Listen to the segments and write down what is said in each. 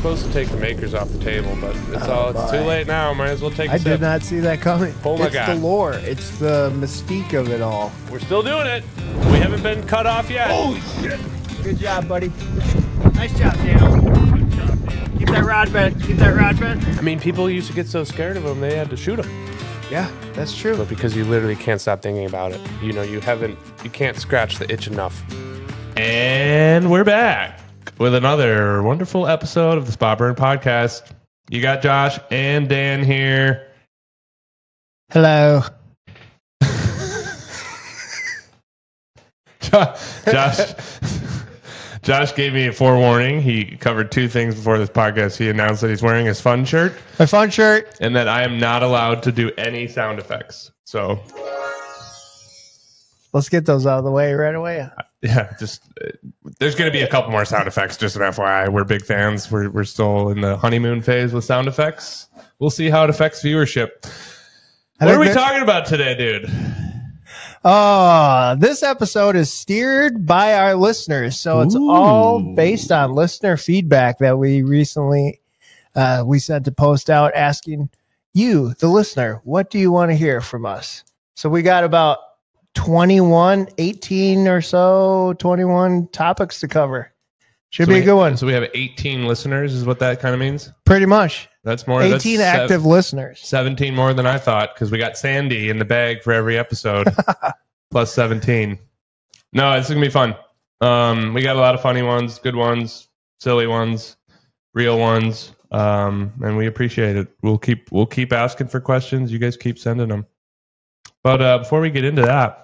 supposed to take the makers off the table, but it's too late now. Might as well take a sip. I did not see that coming. Oh my God. It's the lore. It's the mystique of it all. We're still doing it. We haven't been cut off yet. Oh, shit. Good job, buddy. Nice job, Daniel. Good job, Dan. Keep that rod bent. Keep that rod bent. I mean, people used to get so scared of them, they had to shoot them. Yeah, that's true. But because you literally can't stop thinking about it. You know, you can't scratch the itch enough. And we're back with another wonderful episode of the Spot Burn Podcast. You got Josh and Dan here. Hello. Josh gave me a forewarning. He covered two things before this podcast. He announced that he's wearing his fun shirt. My fun shirt. And that I am not allowed to do any sound effects. So let's get those out of the way right away. Yeah, there's going to be a couple more sound effects, just an FYI. We're big fans. We're still in the honeymoon phase with sound effects. We'll see how it affects viewership. What are we talking about today, dude? This episode is steered by our listeners, so it's all based on listener feedback that we recently we sent a post out asking you, the listener, what do you want to hear from us? So we got about 18 or so, 21 topics to cover. Should be a good one. So we have 18 listeners is what that kind of means? Pretty much. That's more. 18 active listeners. 17 more than I thought because we got Sandy in the bag for every episode. Plus 17. No, it's going to be fun. We got a lot of funny ones, good ones, silly ones, real ones, and we appreciate it. We'll keep asking for questions. You guys keep sending them. But before we get into that,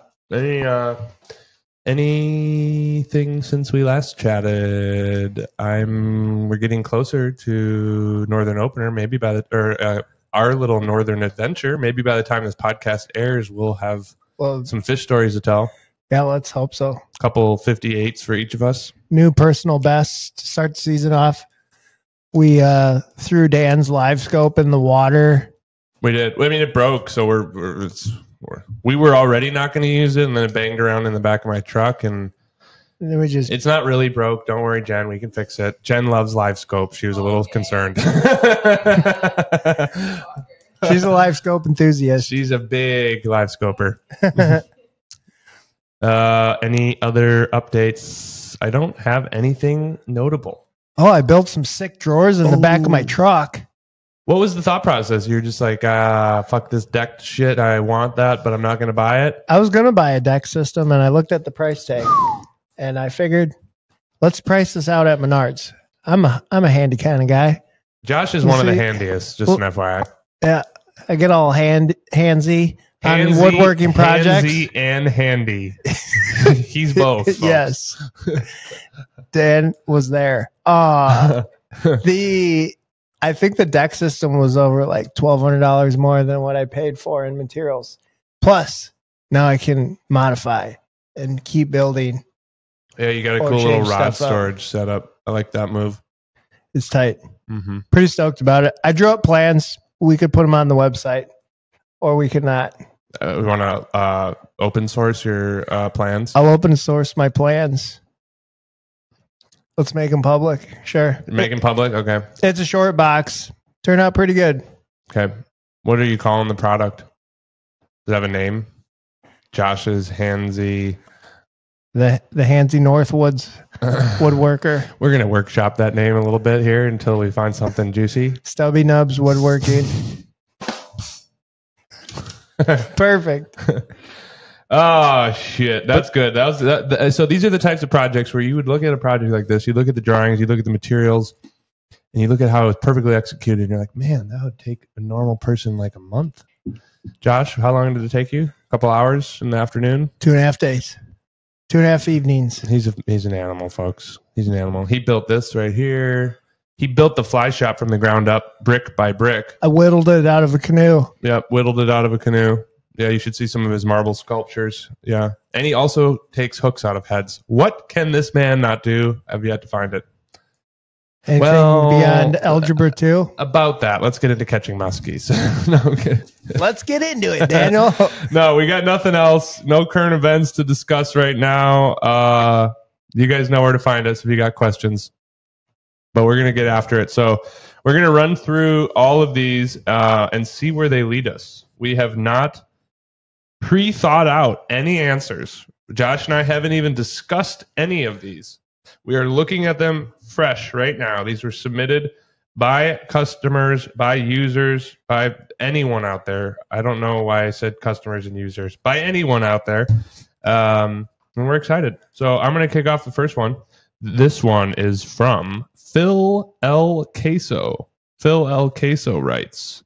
anything since we last chatted? We're getting closer to Northern Opener. Maybe our little Northern adventure. Maybe by the time this podcast airs, we'll have some fish stories to tell. Yeah, let's hope so. A couple 58s for each of us. New personal best to start the season off. We threw Dan's live scope in the water. We did. I mean, it broke, so we were already not going to use it, and then it banged around in the back of my truck, and it's not really broke. Don't worry, Jen. We can fix it. Jen loves live scope. She was a little concerned. She's a live scope enthusiast. She's a big live scoper. Any other updates? I don't have anything notable. Oh, I built some sick drawers in the back of my truck. What was the thought process? You're just like, fuck this deck shit. I want that, but I'm not going to buy it. I was going to buy a deck system, and I looked at the price tag, and I figured, let's price this out at Menards. I'm a handy kind of guy. Josh is one of the handiest, just an FYI. Yeah, I get all handsy on woodworking projects. Handsy and handy. He's both. Folks. Yes. Dan was there. I think the deck system was over like $1,200 more than what I paid for in materials. Plus, now I can modify and keep building. Yeah, you got a cool little rod storage setup. I like that move. It's tight. Mm-hmm. Pretty stoked about it. I drew up plans. We could put them on the website, or we could not. We want to open source your plans? I'll open source my plans. Let's make them public. Sure. Make them public? Okay. It's a short box. Turned out pretty good. Okay. What are you calling the product? Does it have a name? Josh's Handsy. The Handsy Northwoods Woodworker. We're going to workshop that name a little bit here until we find something juicy. Stubby Nubs Woodworking. Perfect. Oh, shit. That's good. So these are the types of projects where you would look at a project like this. You look at the drawings, you look at the materials, and you look at how it's perfectly executed, and you're like, man, that would take a normal person like a month. Josh, how long did it take you? A couple hours in the afternoon? 2.5 days. 2.5 evenings. He's an animal, folks. He's an animal. He built this right here. He built the fly shop from the ground up, brick by brick. I whittled it out of a canoe. Yep, whittled it out of a canoe. Yeah, you should see some of his marble sculptures. Yeah. And he also takes hooks out of heads. What can this man not do? I've yet to find it. Anything beyond Algebra 2? About that. Let's get into catching muskies. No, okay. Let's get into it, Daniel. No, we got nothing else. No current events to discuss right now. You guys know where to find us if you got questions. but we're going to get after it. So we're going to run through all of these and see where they lead us. We have not pre-thought out any answers. Josh and I haven't even discussed any of these. We are looking at them fresh right now. These were submitted by customers, by users, by anyone out there. I don't know why I said customers and users. By anyone out there. And we're excited. So I'm going to kick off the first one. This one is from Phil L. Queso. Phil L. Queso writes,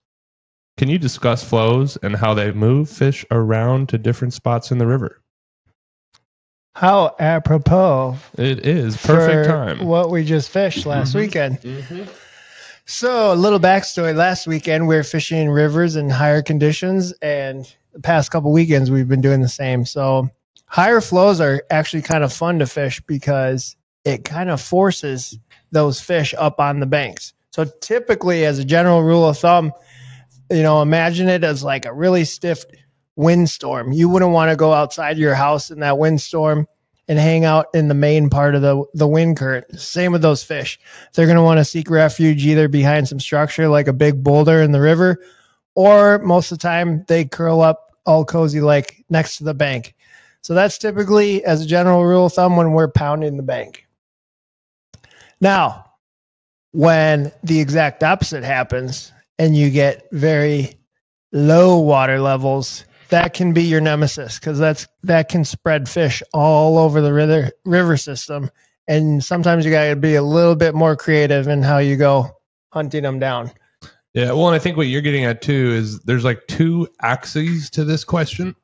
can you discuss flows and how they move fish around to different spots in the river? How apropos. It is perfect time. What we just fished last weekend. So a little backstory. Last weekend we were fishing rivers in higher conditions, and the past couple weekends we've been doing the same. So higher flows are actually kind of fun to fish because it kind of forces those fish up on the banks. So typically, as a general rule of thumb, imagine it as like a really stiff windstorm. You wouldn't want to go outside your house in that windstorm and hang out in the main part of the wind current. Same with those fish. They're going to want to seek refuge either behind some structure like a big boulder in the river, or most of the time they curl up all cozy like next to the bank. So that's typically, as a general rule of thumb, when we're pounding the bank. Now, when the exact opposite happens and you get very low water levels, that can be your nemesis, because that can spread fish all over the river system. And sometimes you got to be a little bit more creative in how you go hunting them down. Yeah, well, and I think what you're getting at too is there's like two axes to this question,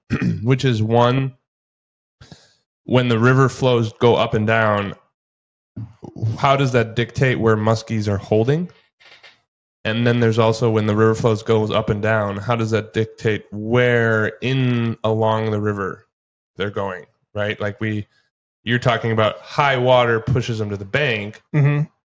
which is one, when the river flows go up and down, how does that dictate where muskies are holding? And then there's also when the river flows goes up and down, how does that dictate where in along the river they're going, right? Like you're talking about high water pushes them to the bank,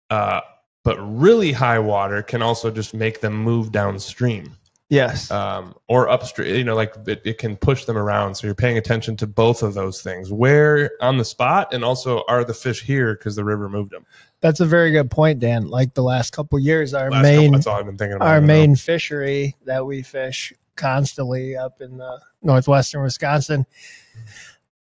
but really high water can also just make them move downstream. Yes. Or upstream, like it can push them around. So you're paying attention to both of those things. Where on the spot, and also are the fish here because the river moved them? That's a very good point, Dan. Like the last couple of years, that's all I've been thinking about. Our main fishery that we fish constantly up in northwestern Wisconsin,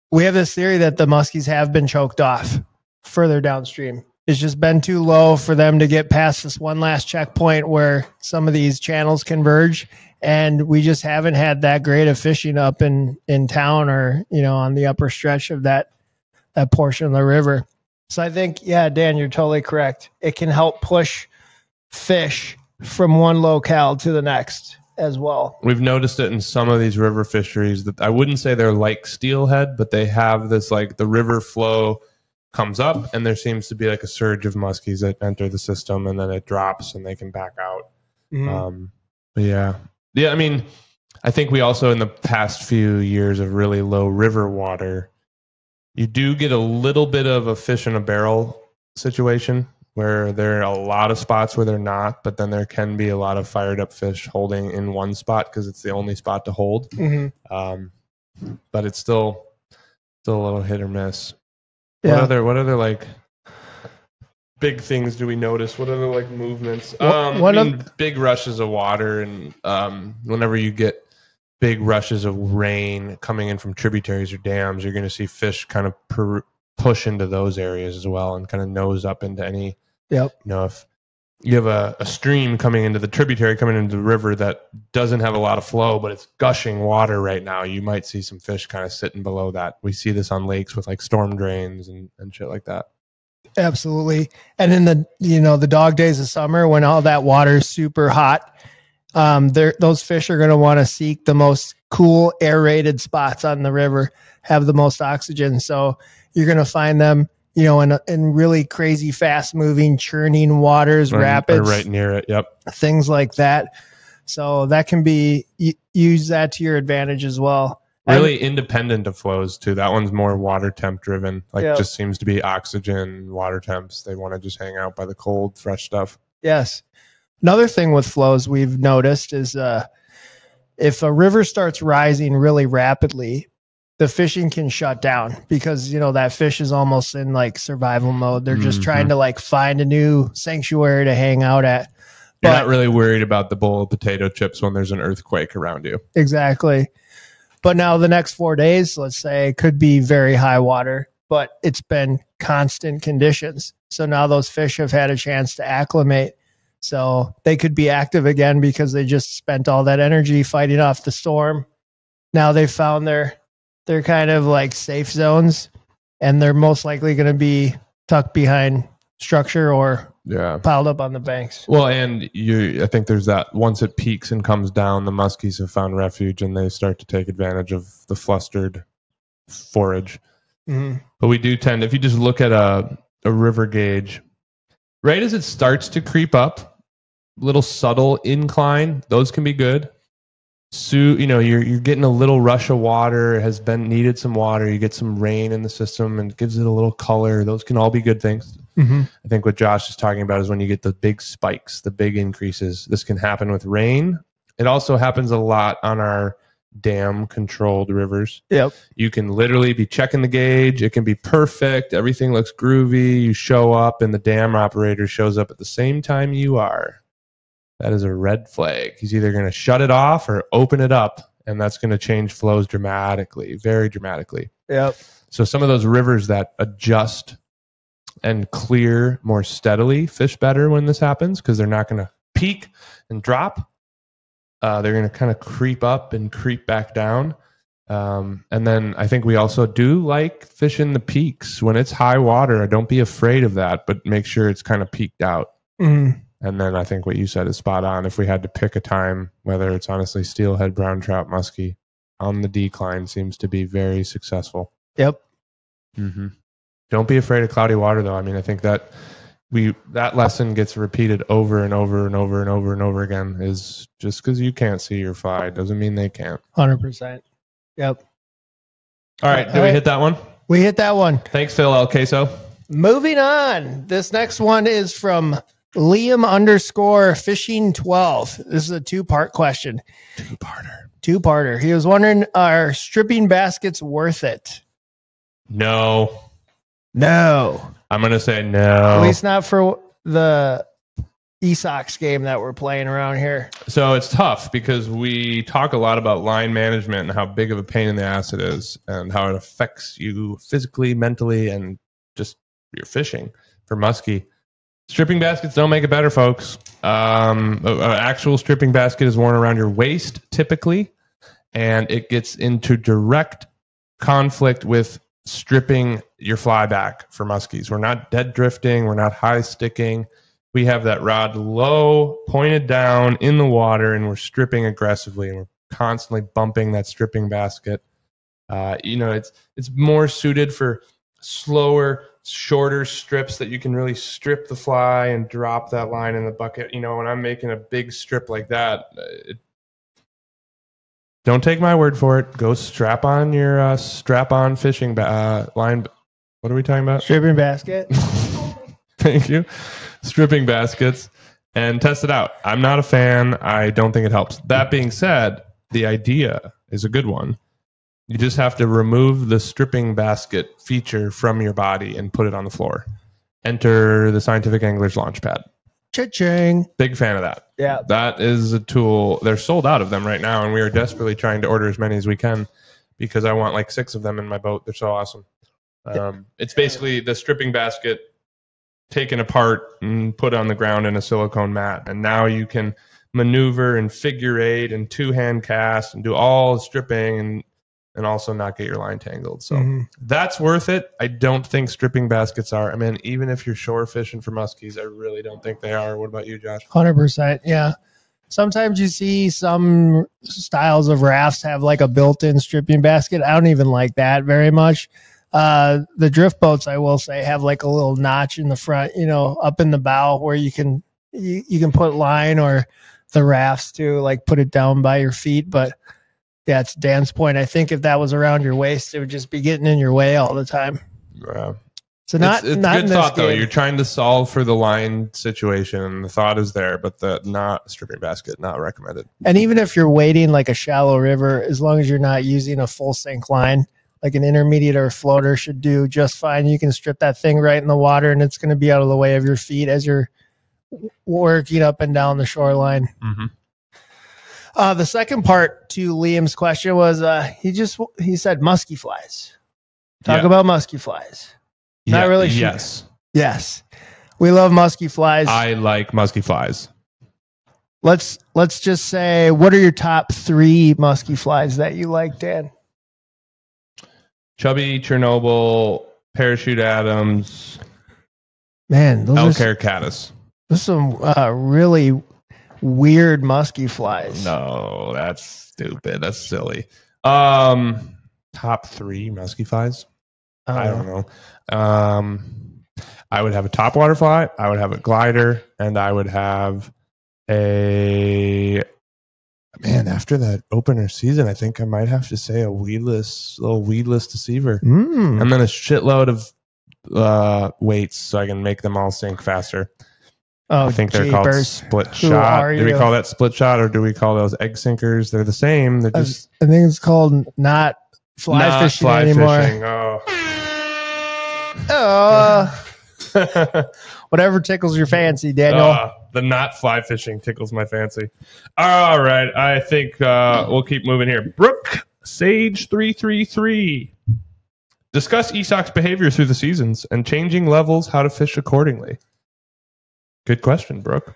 we have this theory that the muskies have been choked off further downstream. It's just been too low for them to get past this one last checkpoint where some of these channels converge, and we just haven't had that great of fishing up in town or on the upper stretch of that portion of the river. So I think, yeah, Dan, you're totally correct. It can help push fish from one locale to the next as well. We've noticed it in some of these river fisheries that I wouldn't say they're like steelhead, but they have this, like the river flow comes up and there seems to be like a surge of muskies that enter the system, and then it drops and they can back out. But yeah. I mean, I think we also in the past few years of really low river water, you do get a little bit of a fish in a barrel situation where there are a lot of spots where they're not, but then there can be a lot of fired up fish holding in one spot because it's the only spot to hold. But it's still a little hit or miss. Yeah. What other like big things do we notice? What other like movements? Big rushes of water, and whenever you get big rushes of rain coming in from tributaries or dams, you're going to see fish kind of push into those areas as well and kind of nose up into any. Yep. If you have a stream coming into the tributary, coming into the river that doesn't have a lot of flow, but it's gushing water right now, you might see some fish kind of sitting below that. We see this on lakes with like storm drains and shit like that. Absolutely. And in the dog days of summer when all that water is super hot, those fish are going to want to seek the most cool aerated spots on the river, have the most oxygen. So you're going to find them, in really crazy, fast moving, churning waters, rapids, right near it. Yep. Things like that. So that can be, use that to your advantage as well. Really independent of flows too. That one's more water temp driven. Just seems to be oxygen, water temps. They want to just hang out by the cold, fresh stuff. Yes. Another thing with flows we've noticed is if a river starts rising really rapidly, the fishing can shut down because, that fish is almost in like survival mode. They're just trying to like find a new sanctuary to hang out at. You're not really worried about the bowl of potato chips when there's an earthquake around you. Exactly. But now the next 4 days, let's say, could be very high water, but it's been constant conditions. So now those fish have had a chance to acclimate. So they could be active again because they just spent all that energy fighting off the storm. Now they've found their kind of like safe zones, and they're most likely going to be tucked behind structure or piled up on the banks. Well, and I think there's that once it peaks and comes down, the muskies have found refuge and they start to take advantage of the flustered forage. Mm-hmm. But we do tend, if you just look at a river gauge, right as it starts to creep up, little subtle incline, those can be good. So, you're getting a little rush of water, it has been needed some water, you get some rain in the system and it gives it a little color. Those can all be good things. Mm-hmm. I think what Josh is talking about is when you get the big spikes, the big increases. This can happen with rain. It also happens a lot on our dam controlled rivers. Yep. You can literally be checking the gauge. It can be perfect. Everything looks groovy. You show up and the dam operator shows up at the same time you are. That is a red flag. He's either going to shut it off or open it up, and that's going to change flows dramatically, very dramatically. Yep. So some of those rivers that adjust and clear more steadily fish better when this happens because they're not going to peak and drop. They're going to kind of creep up and creep back down. And then I think we also do like fishing the peaks. When it's high water, don't be afraid of that, but make sure it's kind of peaked out. Mm-hmm. And then I think what you said is spot on. If we had to pick a time, whether it's honestly steelhead, brown trout, muskie, on the decline seems to be very successful. Yep. Mm-hmm. Don't be afraid of cloudy water, though. I mean, I think that that lesson gets repeated over and over and over and over and over again. Is just because you can't see your fly doesn't mean they can't. 100%. Yep. All right. Did we hit that one? We hit that one. Thanks, Phil El Queso. Moving on. This next one is from Liam_fishing12. This is a two-part question. Two-parter. He was wondering, are stripping baskets worth it? No. I'm going to say no. At least not for the ESOX game that we're playing around here. So it's tough because we talk a lot about line management and how big of a pain in the ass it is and how it affects you physically, mentally, and just your fishing for muskie. Stripping baskets don't make it better, folks. An actual stripping basket is worn around your waist typically, and it gets into direct conflict with stripping your fly back for muskies. We're not dead drifting. We're not high sticking. We have that rod low, pointed down in the water, and we're stripping aggressively, and we're constantly bumping that stripping basket. It's more suited for slower, shorter strips that you can really strip the fly and drop that line in the bucket. When I'm making a big strip like that, don't take my word for it. Go strap on your strap-on fishing line. What are we talking about? Stripping basket. Thank you. Stripping baskets and test it out. I'm not a fan. I don't think it helps. That being said, the idea is a good one. You just have to remove the stripping basket feature from your body and put it on the floor. Enter the Scientific Angler's Launchpad. Cha-ching. Big fan of that. Yeah. That is a tool. They're sold out of them right now, and we are desperately trying to order as many as we can because I want like 6 of them in my boat. They're so awesome. It's basically the stripping basket taken apart and put on the ground in a silicone mat. And now you can maneuver and figure eight and two-hand cast and do all the stripping and also not get your line tangled. So that's worth it. I don't think stripping baskets are. I mean, even if you're shore fishing for muskies, I really don't think they are. What about you, Josh? 100%. Yeah. Sometimes you see some styles of rafts have like a built-in stripping basket. I don't even like that very much. The drift boats, I will say, have like a little notch in the front, up in the bow where you can put line or the rafts to like put it down by your feet. But yeah, it's Dan's point. I think if that was around your waist, it would just be getting in your way all the time. Yeah. So not it's not good in this thought game. though. You're trying to solve for the line situation, and the thought is there, but the not stripping basket, not recommended. And even if you're wading like a shallow river, as long as you're not using a full sink line, like an intermediate or a floater should do just fine. You can strip that thing right in the water, and it's going to be out of the way of your feet as you're working up and down the shoreline. Mm-hmm. The second part to Liam's question was he said musky flies. Talk about musky flies. Not really sure. Yes. We love musky flies. I like musky flies. Let's just say, what are your top 3 musky flies that you like, Dan? Chubby, Chernobyl, Parachute Adams, Man, those Elk Caddis. Those are some really weird musky flies. No, that's stupid. That's silly. Top 3 musky flies? I don't know. I would have a topwater fly, I would have a glider, and I would have after that opener season, I think I might have to say a little weedless deceiver. And then a shitload of weights so I can make them all sink faster. Oh, I think they're called split shot. Do we call that split shot, or do we call those egg sinkers? They're the same. They're just. I think it's called not fly fishing anymore. Fishing. Whatever tickles your fancy, Daniel. The not fly fishing tickles my fancy. All right, I think we'll keep moving here. Brooke Sage 333. Discuss ESOC's behavior through the seasons and changing levels, how to fish accordingly. Good question, Brooke.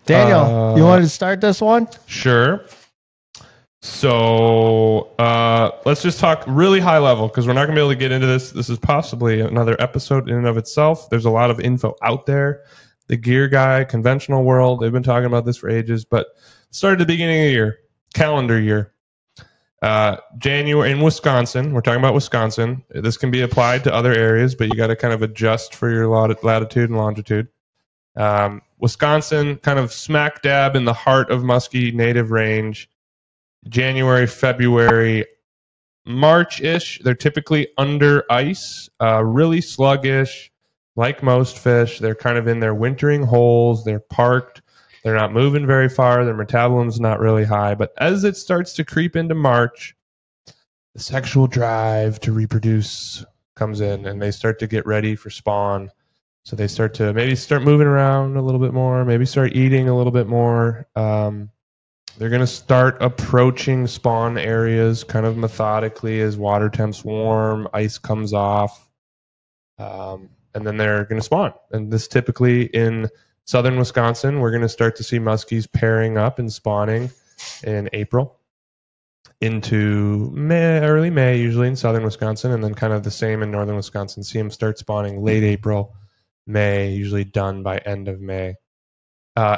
Daniel, you wanted to start this one? Sure. So let's just talk really high level, because we're not going to be able to get into this. This is possibly another episode in and of itself. There's a lot of info out there. The gear guy, conventional world, they've been talking about this for ages, but started at the beginning of the year, calendar year. January in Wisconsin, we're talking about Wisconsin. This can be applied to other areas, but you got to kind of adjust for your latitude and longitude. Wisconsin, kind of smack dab in the heart of musky native range. January, February, March-ish, they're typically under ice, really sluggish, like most fish. They're kind of in their wintering holes. They're parked. They're not moving very far. Their metabolism's not really high. But as it starts to creep into March, the sexual drive to reproduce comes in, and they start to get ready for spawn. So they start to maybe start moving around a little bit more, maybe start eating a little bit more. They're going to start approaching spawn areas kind of methodically as water temps warm, ice comes off, and then they're going to spawn. And this typically in southern Wisconsin, we're going to start to see muskies pairing up and spawning in April into early May, usually in southern Wisconsin, and then kind of the same in northern Wisconsin. See them start spawning late April, May, usually done by end of May.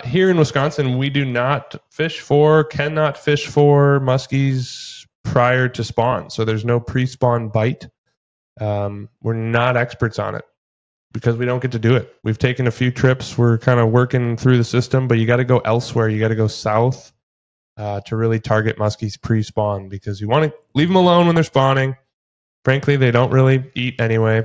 Here in Wisconsin, we do not cannot fish for muskies prior to spawn. So there's no pre-spawn bite. We're not experts on it because we don't get to do it. We've taken a few trips. We're kind of working through the system, but you got to go elsewhere. You got to go south to really target muskies pre-spawn, because you want to leave them alone when they're spawning. Frankly, they don't really eat anyway.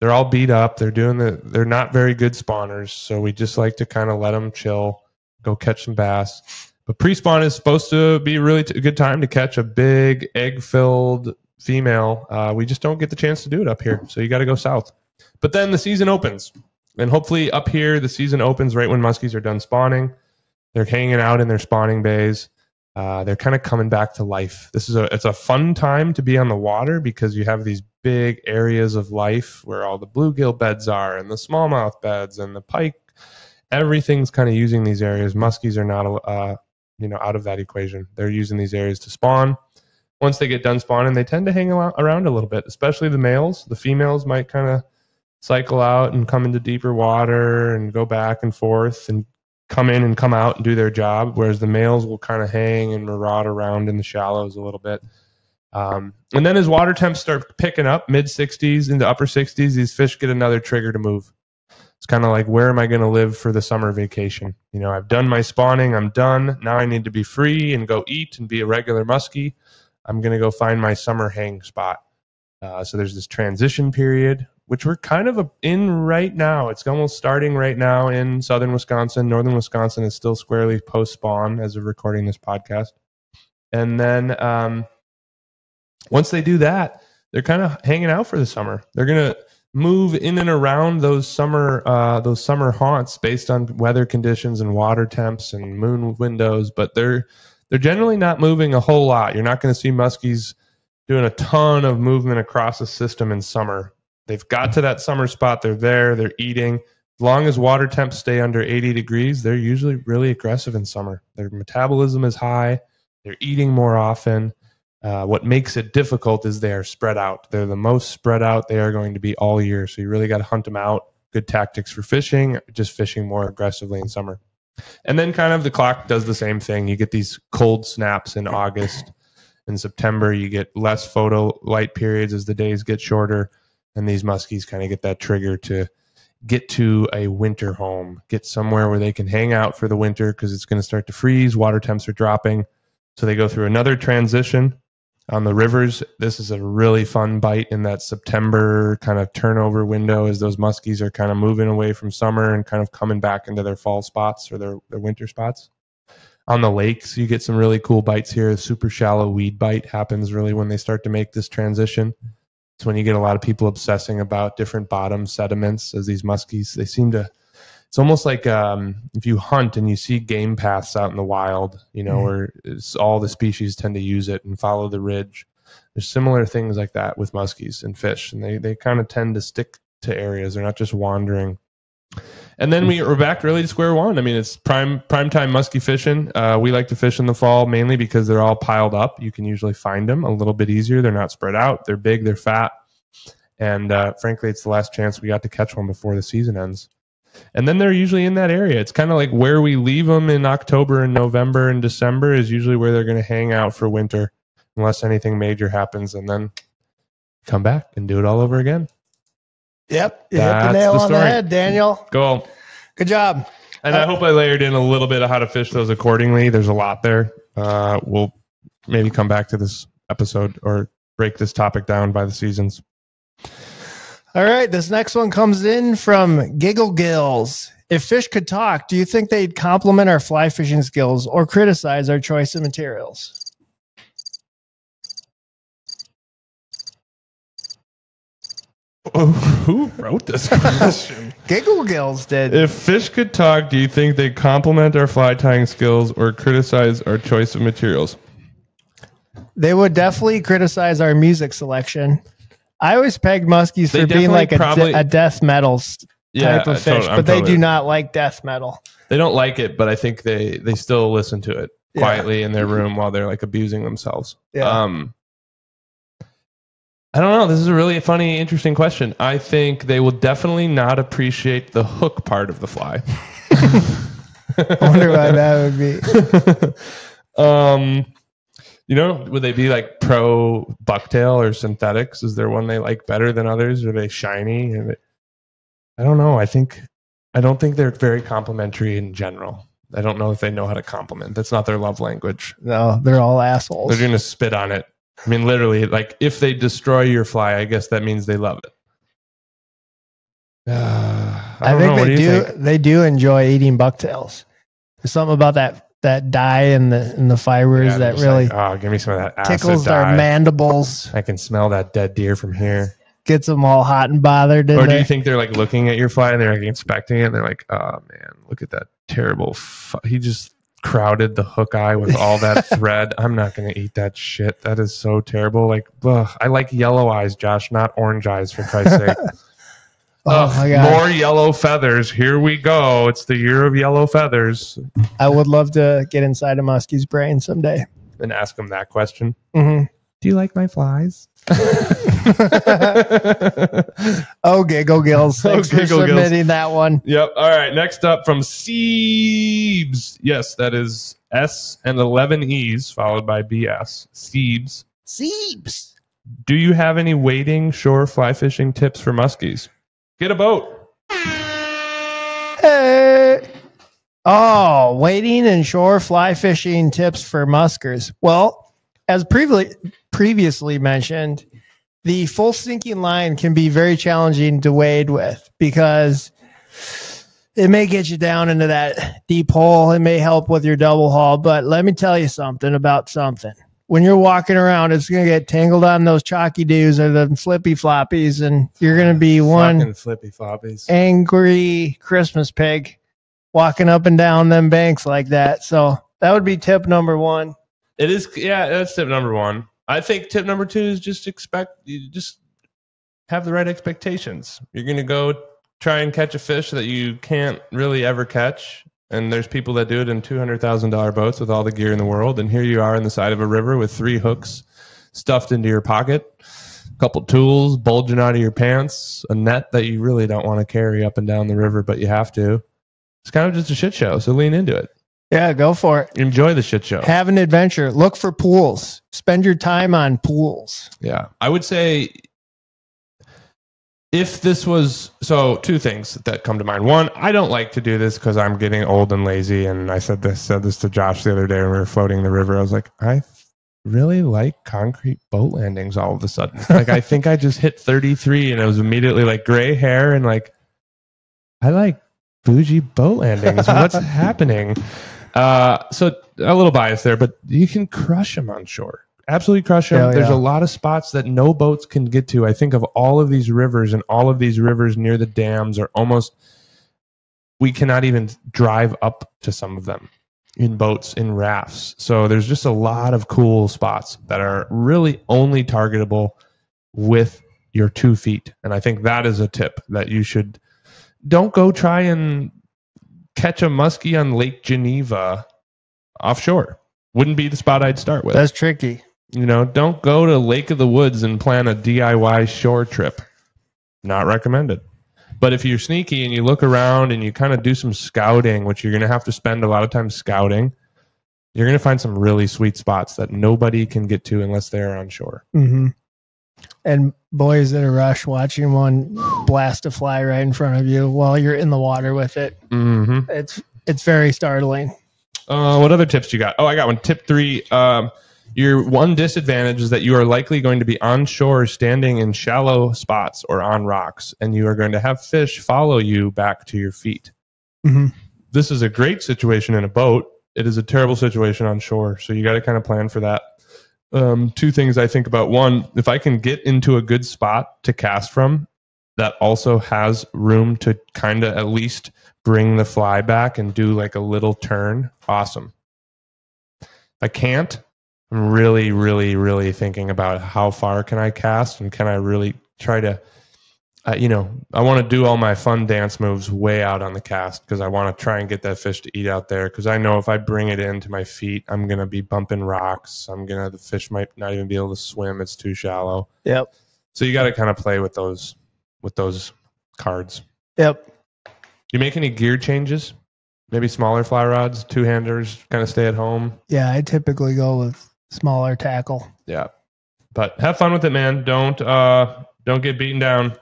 They're all beat up. They're not very good spawners, so we just like to kind of let them chill, go catch some bass. But pre-spawn is supposed to be really a good time to catch a big egg-filled female. We just don't get the chance to do it up here, so you got to go south. But then the season opens, and hopefully up here the season opens right when muskies are done spawning. They're hanging out in their spawning bays. They're kind of coming back to life. It's a fun time to be on the water because you have these big areas of life where all the bluegill beds are and the smallmouth beds and the pike. Everything's kind of using these areas. Muskies are not, out of that equation. They're using these areas to spawn. Once they get done spawning, they tend to hang around a little bit, especially the males. The females might kind of cycle out and come into deeper water and go back and forth and come in and come out and do their job, whereas the males will kind of hang and maraud around in the shallows a little bit. And then as water temps start picking up, mid-60s into upper 60s, these fish get another trigger to move. It's kind of like, where am I going to live for the summer vacation? I've done my spawning. I'm done. Now I need to be free and go eat and be a regular muskie. I'm going to go find my summer hang spot. So there's this transition period, which we're kind of in right now. It's almost starting right now in southern Wisconsin. Northern Wisconsin is still squarely post-spawn as of recording this podcast. And then Once they do that, they're kind of hanging out for the summer. They're going to move in and around those summer haunts based on weather conditions and water temps and moon windows, but they're generally not moving a whole lot. You're not going to see muskies doing a ton of movement across the system in summer. They've got to that summer spot. They're there. They're eating. As long as water temps stay under 80 degrees, they're usually really aggressive in summer. Their metabolism is high. They're eating more often. What makes it difficult is they are spread out. They're the most spread out they are going to be all year. So you really got to hunt them out. Good tactics for fishing, just fishing more aggressively in summer. And then kind of the clock does the same thing. You get these cold snaps in August. In September, you get less photo light periods as the days get shorter. And these muskies kind of get that trigger to get to a winter home, get somewhere where they can hang out for the winter because it's going to start to freeze. Water temps are dropping. So they go through another transition. On the rivers, this is a really fun bite in that September kind of turnover window as those muskies are kind of moving away from summer and kind of coming back into their fall spots or their winter spots. On the lakes, you get some really cool bites here. A super shallow weed bite happens really when they start to make this transition. It's when you get a lot of people obsessing about different bottom sediments as these muskies, they seem to, it's almost like if you hunt and you see game paths out in the wild, where all the species tend to use it and follow the ridge. There's similar things like that with muskies and fish, and they kind of tend to stick to areas. They're not just wandering. And then we're back really to square one. I mean, it's prime time muskie fishing. We like to fish in the fall mainly because they're all piled up. You can usually find them a little bit easier. They're not spread out. They're big. They're fat. And frankly, it's the last chance we got to catch one before the season ends. And then they're usually in that area. It's kind of like where we leave them in October and November and December is usually where they're going to hang out for winter unless anything major happens, and then come back and do it all over again. Yep. You hit the nail on the head, Daniel. Cool. Good job. And I hope I layered in a little bit of how to fish those accordingly. There's a lot there. We'll maybe come back to this episode or break this topic down by the seasons. All right, this next one comes in from Giggle Gills. If fish could talk, do you think they'd compliment our fly fishing skills or criticize our choice of materials? Oh, who wrote this question? Giggle Gills did. If fish could talk, do you think they'd compliment our fly tying skills or criticize our choice of materials? They would definitely criticize our music selection. I always pegged muskies for being like a death metal type of fish, but they do not like death metal. They don't like it, but I think they still listen to it quietly in their room while they're like abusing themselves. Yeah. I don't know. This is a really funny, interesting question. I think they will definitely not appreciate the hook part of the fly. I wonder why that would be. Would they be like pro bucktail or synthetics? Is there one they like better than others? Are they shiny? I don't know. I don't think they're very complimentary in general. I don't know if they know how to compliment. That's not their love language. No, they're all assholes. They're going to spit on it. I mean, literally, like if they destroy your fly, I guess that means they love it. I think they do enjoy eating bucktails. There's something about that dye and the fibers that really give me some of that acid tickles dye. Their mandibles. I can smell that dead deer from here. Gets them all hot and bothered. Or do you think they're like looking at your fly and they're like inspecting it and they're like, oh man, look at that terrible he just crowded the hook eye with all that thread. I'm not going to eat that shit. That is so terrible. Like, I like yellow eyes, Josh, not orange eyes, for Christ's sake. Oh my God. More yellow feathers. Here we go. It's the year of yellow feathers. I would love to get inside a muskie's brain someday. And ask him that question. Mm-hmm. Do you like my flies? Oh, Giggle Gills. Thanks for submitting that one. Yep. All right. Next up from Siebes. Yes, that is S and 11 E's followed by BS. Siebes. Siebes. Do you have any wading shore fly fishing tips for muskies? Get a boat. Hey. Oh, wading and shore fly fishing tips for muskers. Well, as previously mentioned, the full sinking line can be very challenging to wade with because it may get you down into that deep hole. It may help with your double haul, but let me tell you something about something. when you're walking around, it's going to get tangled on those chalky doos or the flippy floppies, and you're going to be one Fucking flippy floppies. angry Christmas pig walking up and down them banks like that. So that would be tip number 1. It is, yeah, that's tip number 1. I think tip number 2 is just have the right expectations. You're going to go try and catch a fish that you can't really ever catch. And there's people that do it in $200,000 boats with all the gear in the world. And here you are on the side of a river with 3 hooks stuffed into your pocket, a couple tools bulging out of your pants, a net that you really don't want to carry up and down the river, but you have to. It's kind of just a shit show. So lean into it. Yeah, go for it. Enjoy the shit show. Have an adventure. Look for pools. Spend your time on pools. Yeah. I would say if this was, so 2 things that come to mind. 1, I don't like to do this because I'm getting old and lazy. And I said this to Josh the other day when we were floating the river. I was like, I really like concrete boat landings all of a sudden. Like, I think I just hit 33 and I was immediately like gray hair and like, I like bougie boat landings. What's happening? So a little bias there, but you can crush them on shore. Absolutely crush them. There's a lot of spots that no boats can get to. I think of all of these rivers, and all of these rivers near the dams are almost, we cannot even drive up to some of them in boats, in rafts. So there's just a lot of cool spots that are really only targetable with your 2 feet. And I think that is a tip that you should, don't go try and catch a muskie on Lake Geneva offshore. Wouldn't be the spot I'd start with. That's tricky. You know, don't go to Lake of the Woods and plan a DIY shore trip. Not recommended. But if you're sneaky and you look around and you kind of do some scouting, which you're going to have to spend a lot of time scouting, you're going to find some really sweet spots that nobody can get to unless they're on shore. Mm-hmm. And boy, is it a rush watching one blast a fly right in front of you while you're in the water with it. Mm-hmm. It's very startling. What other tips you got? Oh, I got one. Tip 3. Your one disadvantage is that you are likely going to be on shore standing in shallow spots or on rocks, and you are going to have fish follow you back to your feet. Mm-hmm. This is a great situation in a boat. It is a terrible situation on shore, so you got to kind of plan for that. 2 things I think about. 1, if I can get into a good spot to cast from that also has room to kind of at least bring the fly back and do like a little turn, awesome. If I can't, I'm really, really, really thinking about how far can I cast and can I really try to, I want to do all my fun dance moves way out on the cast because I want to try and get that fish to eat out there because I know if I bring it into my feet, I'm going to be bumping rocks. The fish might not even be able to swim. It's too shallow. Yep. So you got to kind of play with those cards. Yep. You make any gear changes? Maybe smaller fly rods, 2-handers, kind of stay at home. Yeah, I typically go with smaller tackle. Yeah. But have fun with it, man. Don't get beaten down.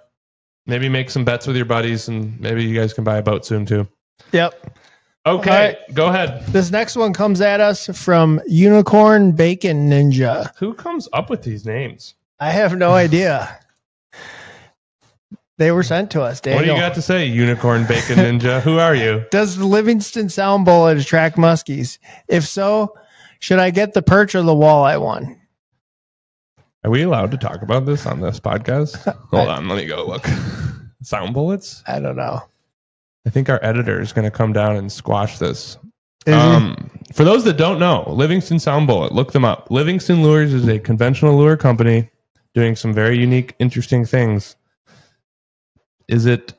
Maybe make some bets with your buddies, and maybe you guys can buy a boat soon too. Yep. Okay, Go ahead. This next one comes at us from Unicorn Bacon Ninja. Who comes up with these names? I have no idea. They were sent to us, Daniel. What do you got to say, Unicorn Bacon Ninja? Who are you? Does the Livingston Sound Bullet attract muskies? If so, should I get the perch or the walleye one? Are we allowed to talk about this on this podcast? Hold on, let me go look. Sound bullets? I don't know. I think our editor is going to come down and squash this. For those that don't know, Livingston Sound Bullet, look them up. Livingston Lures is a conventional lure company doing some very unique, interesting things. Is it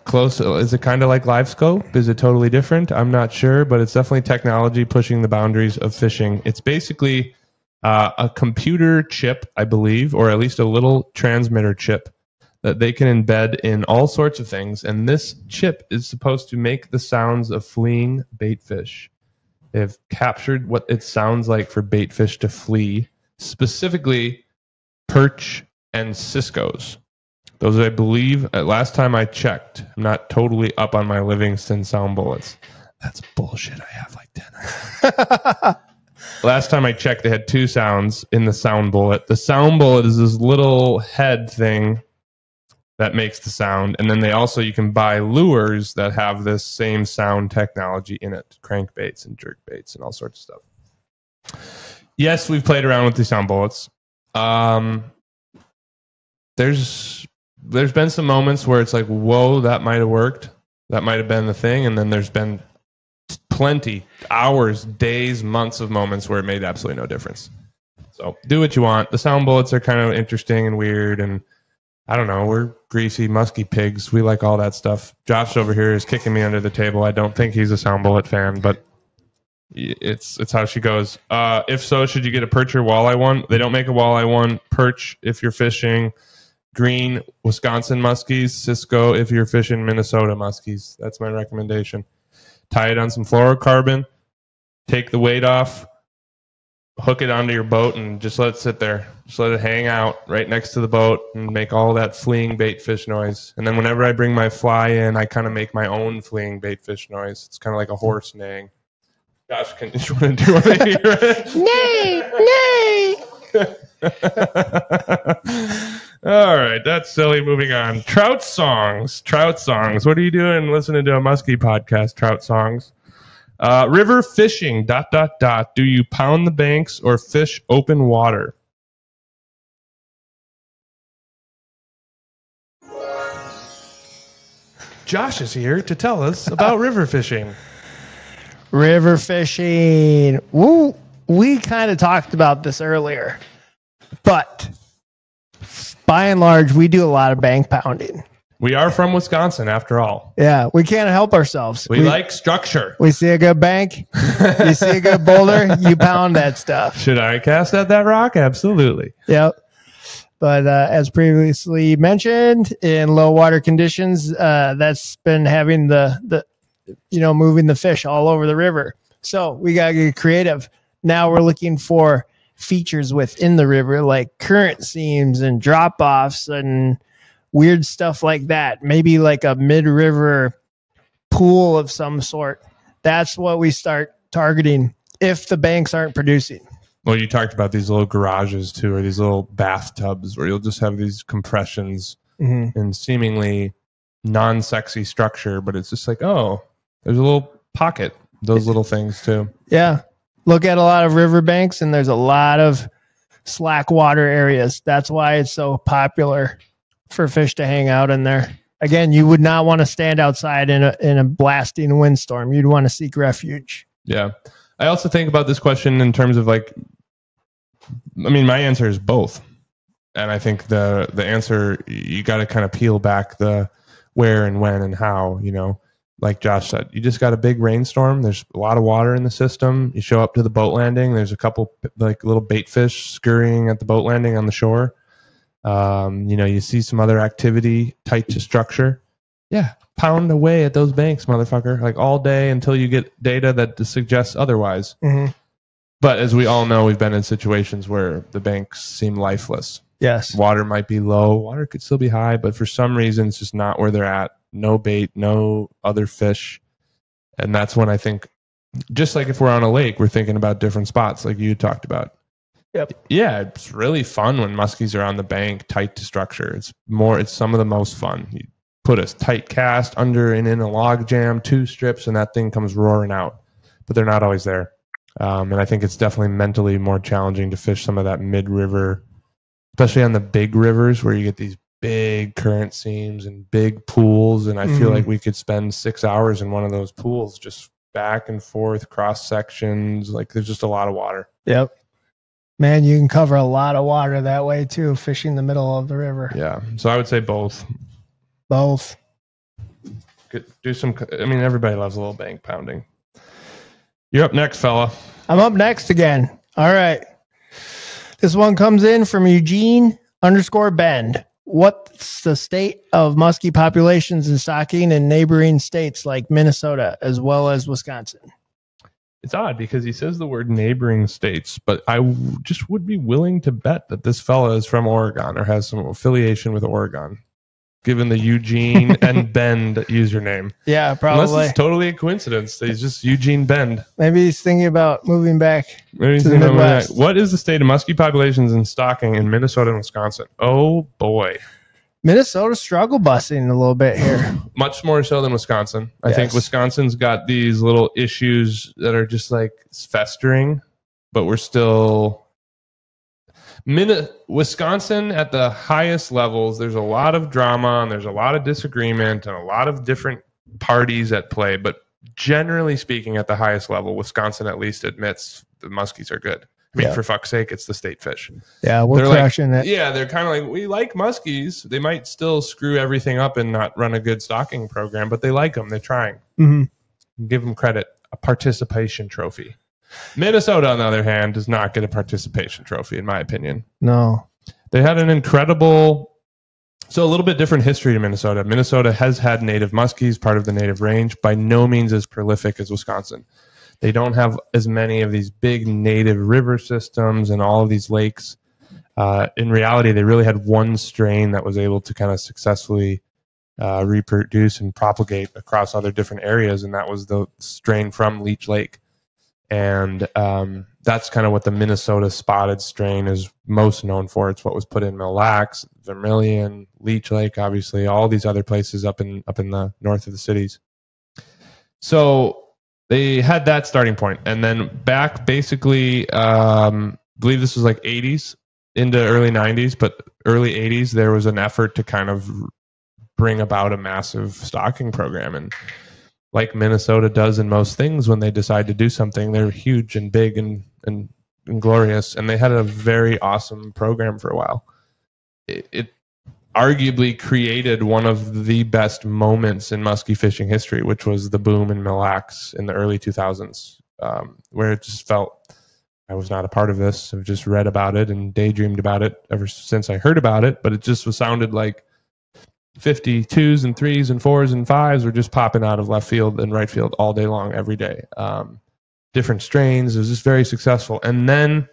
close? Is it kind of like Live Scope? Is it totally different? I'm not sure, but it's definitely technology pushing the boundaries of fishing. It's basically a computer chip, I believe, or at least a little transmitter chip that they can embed in all sorts of things. And this chip is supposed to make the sounds of fleeing bait fish. They've captured what it sounds like for bait fish to flee, specifically perch and ciscos. Those, I believe, last time I checked, I'm not totally up on my Livingston Sound Bullets. That's bullshit. I have like 10. Last time I checked, they had 2 sounds in the Sound Bullet. The Sound Bullet is this little head thing that makes the sound. And then you can buy lures that have this same sound technology in it. Crankbaits and jerkbaits and all sorts of stuff. Yes, we've played around with the sound bullets. There's been some moments where it's like, whoa, that might have worked. That might have been the thing. And then there's been plenty, hours, days, months of moments where it made absolutely no difference. So do what you want. The sound bullets are kind of interesting and weird. And I don't know, we're greasy, musky pigs. We like all that stuff. Josh over here is kicking me under the table. I don't think he's a sound bullet fan, but it's how she goes. If so, should you get a perch or walleye one? They don't make a walleye one. Perch if you're fishing green Wisconsin muskies. Cisco if you're fishing Minnesota muskies. That's my recommendation. Tie it on some fluorocarbon. Take the weight off. Hook it onto your boat and just let it sit there. Just let it hang out right next to the boat and make all that fleeing bait fish noise. And then whenever I bring my fly in, I kind of make my own fleeing bait fish noise. It's kind of like a horse neighing. Josh, do you want to hear it? Nay! All right, that's silly. Moving on. Trout songs. What are you doing listening to a Musky podcast? Trout songs. River fishing. ... Do you pound the banks or fish open water? Josh is here to tell us about river fishing. River fishing. Woo! We kind of talked about this earlier, but by and large, we do a lot of bank pounding. We are from Wisconsin, after all. Yeah, we can't help ourselves. We like structure. We see a good bank, you see a good boulder, you pound that stuff. Should I cast at that rock? Absolutely. Yep. But as previously mentioned, in low water conditions, that's been having the moving the fish all over the river. So we got to get creative. Now we're looking for features within the river, like current seams and drop-offs and weird stuff like that. Maybe like a mid-river pool of some sort. That's what we start targeting if the banks aren't producing. Well, you talked about these little garages too, or these little bathtubs where you'll just have these compressions and seemingly non-sexy structure, but it's just like, oh, there's a little pocket. Those little things too. Yeah. Look at a lot of riverbanks, and there's a lot of slack water areas. That's why it's so popular for fish to hang out in there. Again, you would not want to stand outside in a blasting windstorm. You'd want to seek refuge. Yeah. I also think about this question in terms of like, I mean, my answer is both. And I think the answer, you got to kind of peel back the where and when and how, like Josh said, you just got a big rainstorm. There's a lot of water in the system. You show up to the boat landing. There's a couple like little bait fish scurrying at the boat landing on the shore. You see some other activity tight to structure. Yeah. Pound away at those banks, motherfucker, like all day until you get data that suggests otherwise. Mm-hmm. But as we all know, we've been in situations where the banks seem lifeless. Yes. Water might be low. Water could still be high, but for some reason, it's just not where they're at. No bait, no other fish. And that's when I think, just like if we're on a lake, we're thinking about different spots like you talked about. Yep. Yeah, it's really fun when muskies are on the bank, tight to structure. It's some of the most fun. You put a tight cast under and in a log jam, 2 strips, and that thing comes roaring out. But they're not always there. And I think it's definitely mentally more challenging to fish some of that mid-river, especially on the big rivers where you get these big current seams and big pools. And I feel like we could spend 6 hours in one of those pools, just back and forth, cross sections. Like there's just a lot of water. Yep. Man, you can cover a lot of water that way too, fishing the middle of the river. Yeah. So I would say both. Both. Do some, I mean, everybody loves a little bank pounding. You're up next, fella. I'm up next again. All right. This one comes in from Eugene_Bend. What's the state of muskie populations and stocking in neighboring states like Minnesota as well as Wisconsin? It's odd because he says the word neighboring states, but I just would be willing to bet that this fella is from Oregon or has some affiliation with Oregon, given the Eugene and Bend username. Yeah, probably. Unless it's totally a coincidence that he's just Eugene Bend. Maybe he's thinking about moving back to the Midwest. What is the state of muskie populations and stocking in Minnesota and Wisconsin? Oh, boy. Minnesota's struggle busing a little bit here. Much more so than Wisconsin. I think Wisconsin's got these little issues that are just like festering. but we're still Wisconsin at the highest levels. There's a lot of drama and there's a lot of disagreement and a lot of different parties at play. But generally speaking, at the highest level, Wisconsin at least admits the muskies are good. I mean, for fuck's sake, it's the state fish. Yeah, we're crushing it. Yeah, they're kind of like, we like muskies. They might still screw everything up and not run a good stocking program, but they like them. They're trying. Mm-hmm. Give them credit. A participation trophy. Minnesota, on the other hand, does not get a participation trophy, in my opinion. No. They had an incredible... So a little bit different history to Minnesota. Minnesota has had native muskies, part of the native range, by no means as prolific as Wisconsin. They don't have as many of these big native river systems and all of these lakes. In reality, they really had one strain that was able to kind of successfully reproduce and propagate across other different areas, and that was the strain from Leech Lake. And that's kind of what the Minnesota spotted strain is most known for. It's what was put in Mille Lacs, Vermilion, Leech Lake, obviously, all these other places up in the north of the cities. So they had that starting point, and then back basically, I believe this was like 80s into early 90s, but early 80s, there was an effort to kind of bring about a massive stocking program. And like Minnesota does in most things, when they decide to do something, they're huge and big and glorious. And they had a very awesome program for a while. It arguably created one of the best moments in muskie fishing history, which was the boom in Mille Lacs in the early 2000s, where it just felt, I was not a part of this. I've just read about it and daydreamed about it ever since I heard about it, but it just sounded like 52s and 3s and 4s and 5s were just popping out of left field and right field all day long, every day. Different strains. It was just very successful. And then,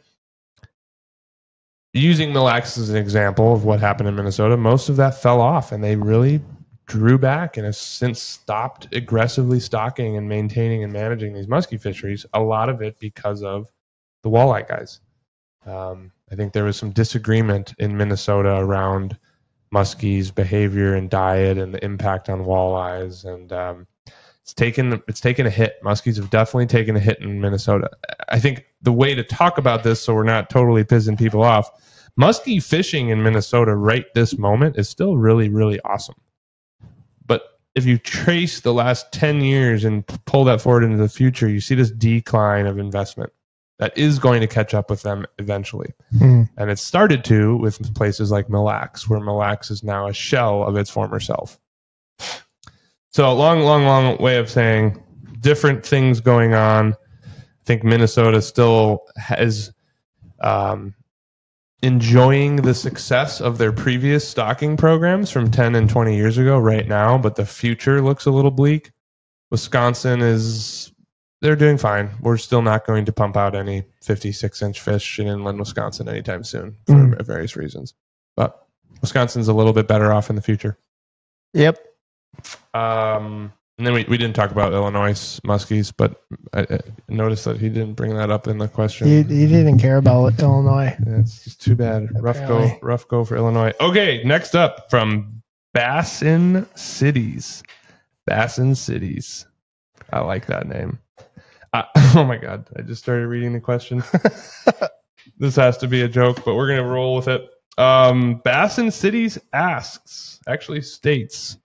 using Mille Lacs as an example of what happened in Minnesota, most of that fell off, and they really drew back and have since stopped aggressively stocking and maintaining and managing these muskie fisheries, a lot of it because of the walleye guys. I think there was some disagreement in Minnesota around muskies' behavior and diet and the impact on walleyes, and it's taken a hit. Muskies have definitely taken a hit in Minnesota. I think the way to talk about this, so we're not totally pissing people off, muskie fishing in Minnesota right this moment is still really, really awesome. But if you trace the last 10 years and pull that forward into the future, you see this decline of investment that is going to catch up with them eventually. And it started to with places like Mille Lacs, where Mille Lacs is now a shell of its former self. So long way of saying different things going on. I think Minnesota still has enjoying the success of their previous stocking programs from 10 and 20 years ago right now, but the future looks a little bleak. Wisconsin they're doing fine. We're still not going to pump out any 56-inch fish in inland Wisconsin anytime soon for various reasons. But Wisconsin's a little bit better off in the future. Yep. And then we didn't talk about Illinois muskies, but I noticed that he didn't bring that up in the question. He didn't care about Illinois. Yeah, it's just too bad. Rough go for Illinois. Okay, next up from Bassin Cities. Bassin Cities. I like that name. Oh my God, I just started reading the question. This has to be a joke, but we're going to roll with it. Bassin Cities states,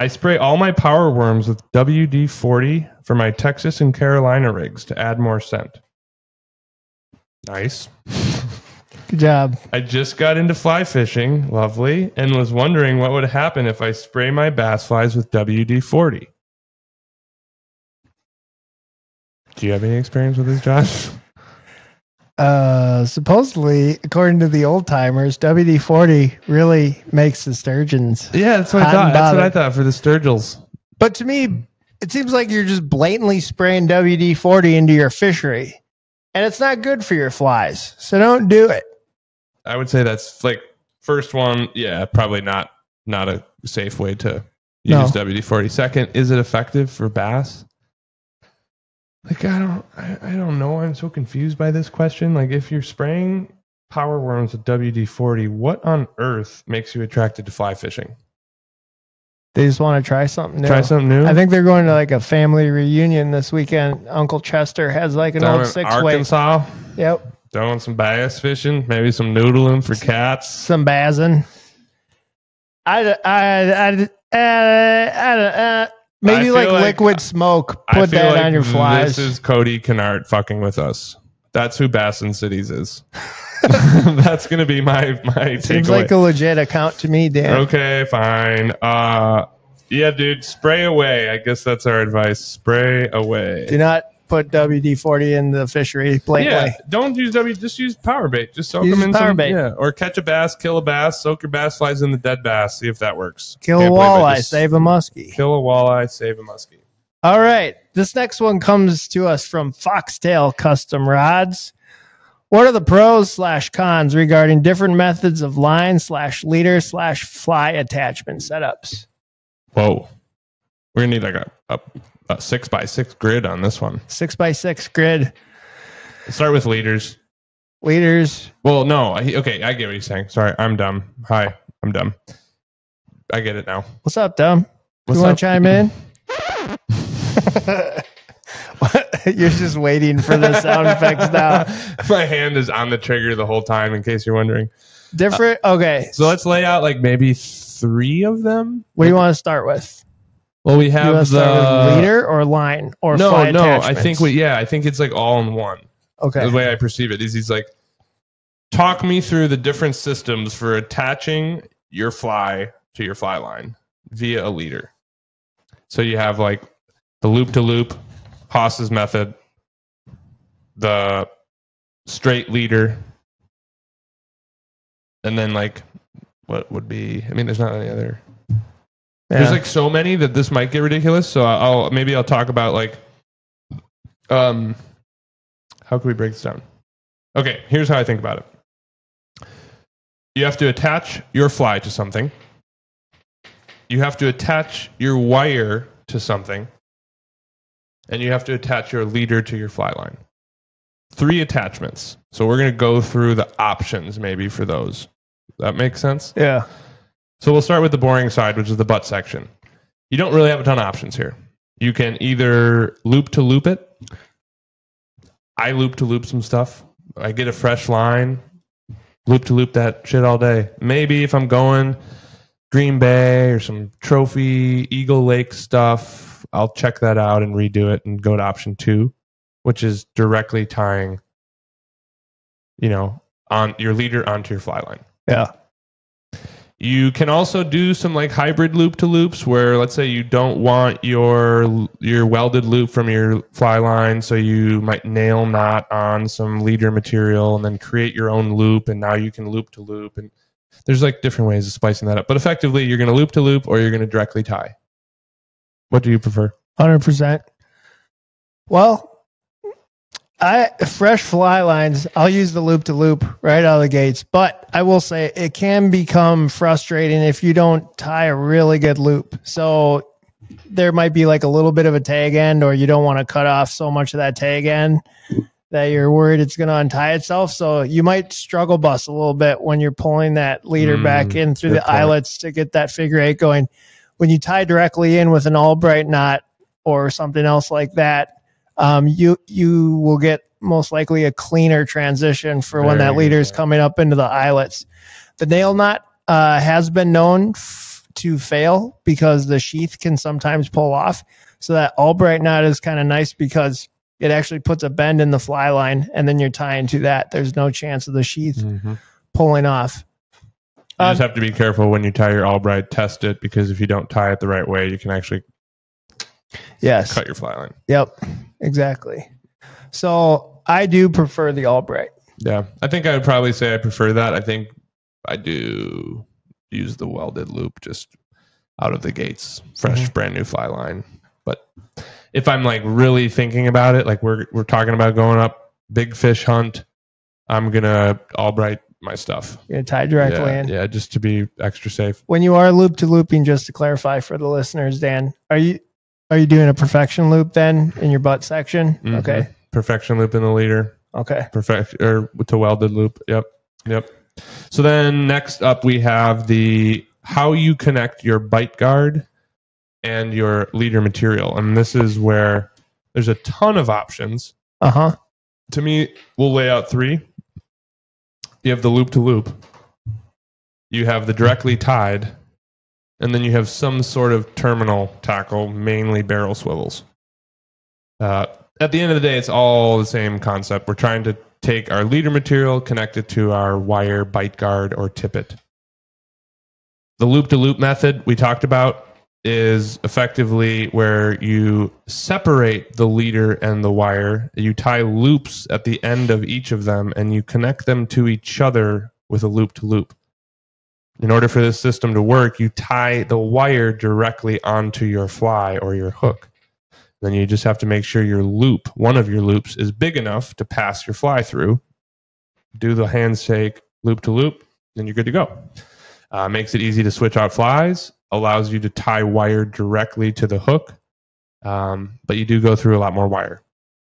I spray all my power worms with WD-40 for my Texas and Carolina rigs to add more scent. Nice. Good job. I just got into fly fishing, lovely, and was wondering what would happen if I spray my bass flies with WD-40. Do you have any experience with this, Josh? Supposedly, according to the old timers, WD-40 really makes the sturgeons. Yeah, that's what I thought. That's what I thought for the sturgils. But to me, it seems like you're just blatantly spraying WD-40 into your fishery, and it's not good for your flies. So don't do it. I would say that's like first one. Yeah, probably not a safe way to use WD-40. Second, is it effective for bass? Like, I don't know. I'm so confused by this question. Like, if you're spraying power worms with WD-40, what on earth makes you attracted to fly fishing? They just want to try something new. Try something new. I think they're going to like a family reunion this weekend. Uncle Chester has like an Down old in 6-weight. Arkansas. Yep. Doing some bass fishing, maybe some noodling for cats. Some basin. Maybe like liquid smoke. Put that on your flies. This is Cody Kennard fucking with us. That's who Bassin Cities is. That's gonna be my takeaway. Seems like a legit account to me, Dan. Okay, fine. Yeah, dude, spray away. I guess that's our advice. Spray away. Do not put WD-40 in the fishery blatantly. Yeah, don't use just use power bait. Just soak them in power some bait. Yeah, or catch a bass, kill a bass, soak your bass flies in the dead bass. See if that works. Kill a walleye, save a muskie. Kill a walleye, save a muskie. All right, this next one comes to us from Foxtail Custom Rods. What are the pros/cons regarding different methods of line/leader/fly attachment setups? Whoa, we're gonna need like a 6x6 grid on this one. 6x6 grid. Let's start with leaders. Leaders. Well, no. Okay, I get what you're saying. Sorry, I'm dumb. Hi, I'm dumb. I get it now. What's up, dumb? What's you want up? to chime in? You're just waiting for the sound effects now. My hand is on the trigger the whole time, in case you're wondering. Different. Okay. So let's lay out like maybe 3 of them. What do you want to start with? Well, we You have want to start with leader or line or fly attachments? I think it's like all in one. Okay. The way I perceive it is he's like, talk me through the different systems for attaching your fly to your fly line via a leader. So you have like the loop-to-loop, Haas's method, the straight leader, and then like what would be, I mean, there's not any other. Yeah. There's like so many that this might get ridiculous. So I'll talk about like, how can we break this down? Okay, here's how I think about it. You have to attach your fly to something. You have to attach your wire to something. And you have to attach your leader to your fly line. 3 attachments. So we're going to go through the options maybe for those. That makes sense? Yeah. So we'll start with the boring side, which is the butt section. You don't really have a ton of options here. You can either loop to loop it. I loop to loop some stuff. I get a fresh line, loop to loop that shit all day. Maybe if I'm going Green Bay or some trophy Eagle Lake stuff, I'll check that out and redo it and go to option 2, which is directly tying, on your leader onto your fly line. Yeah. You can also do some like hybrid loop to loops where let's say you don't want your welded loop from your fly line, so you might nail knot on some leader material and then create your own loop, and now you can loop to loop, and there's like different ways of spicing that up. But effectively you're going to loop to loop or you're going to directly tie. What do you prefer? 100%. Well, fresh fly lines, I'll use the loop to loop right out of the gates, but I will say it can become frustrating if you don't tie a really good loop. So there might be like a little bit of a tag end, or you don't want to cut off so much of that tag end that you're worried it's going to untie itself. So you might struggle bust a little bit when you're pulling that leader back in through the eyelets to get that figure 8 going. When you tie directly in with an Albright knot or something else like that, you will get most likely a cleaner transition for when that leader is coming up into the eyelets. The nail knot has been known to fail because the sheath can sometimes pull off. So that Albright knot is kind of nice because it actually puts a bend in the fly line, and then you're tying to that. There's no chance of the sheath pulling off. You just have to be careful when you tie your Albright. Test it, because if you don't tie it the right way, you can actually cut your fly line. Yep, exactly. So I do prefer the Albright. Yeah, I think I would probably say I prefer that. I think I do use the welded loop just out of the gates, fresh, brand new fly line. But if I'm like really thinking about it, like we're talking about going up big fish hunt, I'm gonna Albright my stuff. You're gonna tie directly in. Yeah, just to be extra safe. When you are loop to looping, just to clarify for the listeners, Dan, are you doing a perfection loop then in your butt section? Mm-hmm. Okay. Perfection loop in the leader. Okay. Or to welded loop. Yep. So then next up we have how you connect your bite guard and your leader material. And this is where there's a ton of options. To me, we'll lay out 3. You have the loop to loop. You have the directly tied. And then you have some sort of terminal tackle, mainly barrel swivels. At the end of the day, it's all the same concept. We're trying to take our leader material, connect it to our wire, bite guard, or tippet. The loop-to-loop method we talked about is effectively where you separate the leader and the wire. You tie loops at the end of each of them, and you connect them to each other with a loop-to-loop. In order for this system to work, you tie the wire directly onto your fly or your hook. Then you just have to make sure your loop, one of your loops, is big enough to pass your fly through. Do the handshake loop-to-loop, then you're good to go. Makes it easy to switch out flies. Allows you to tie wire directly to the hook, but you do go through a lot more wire.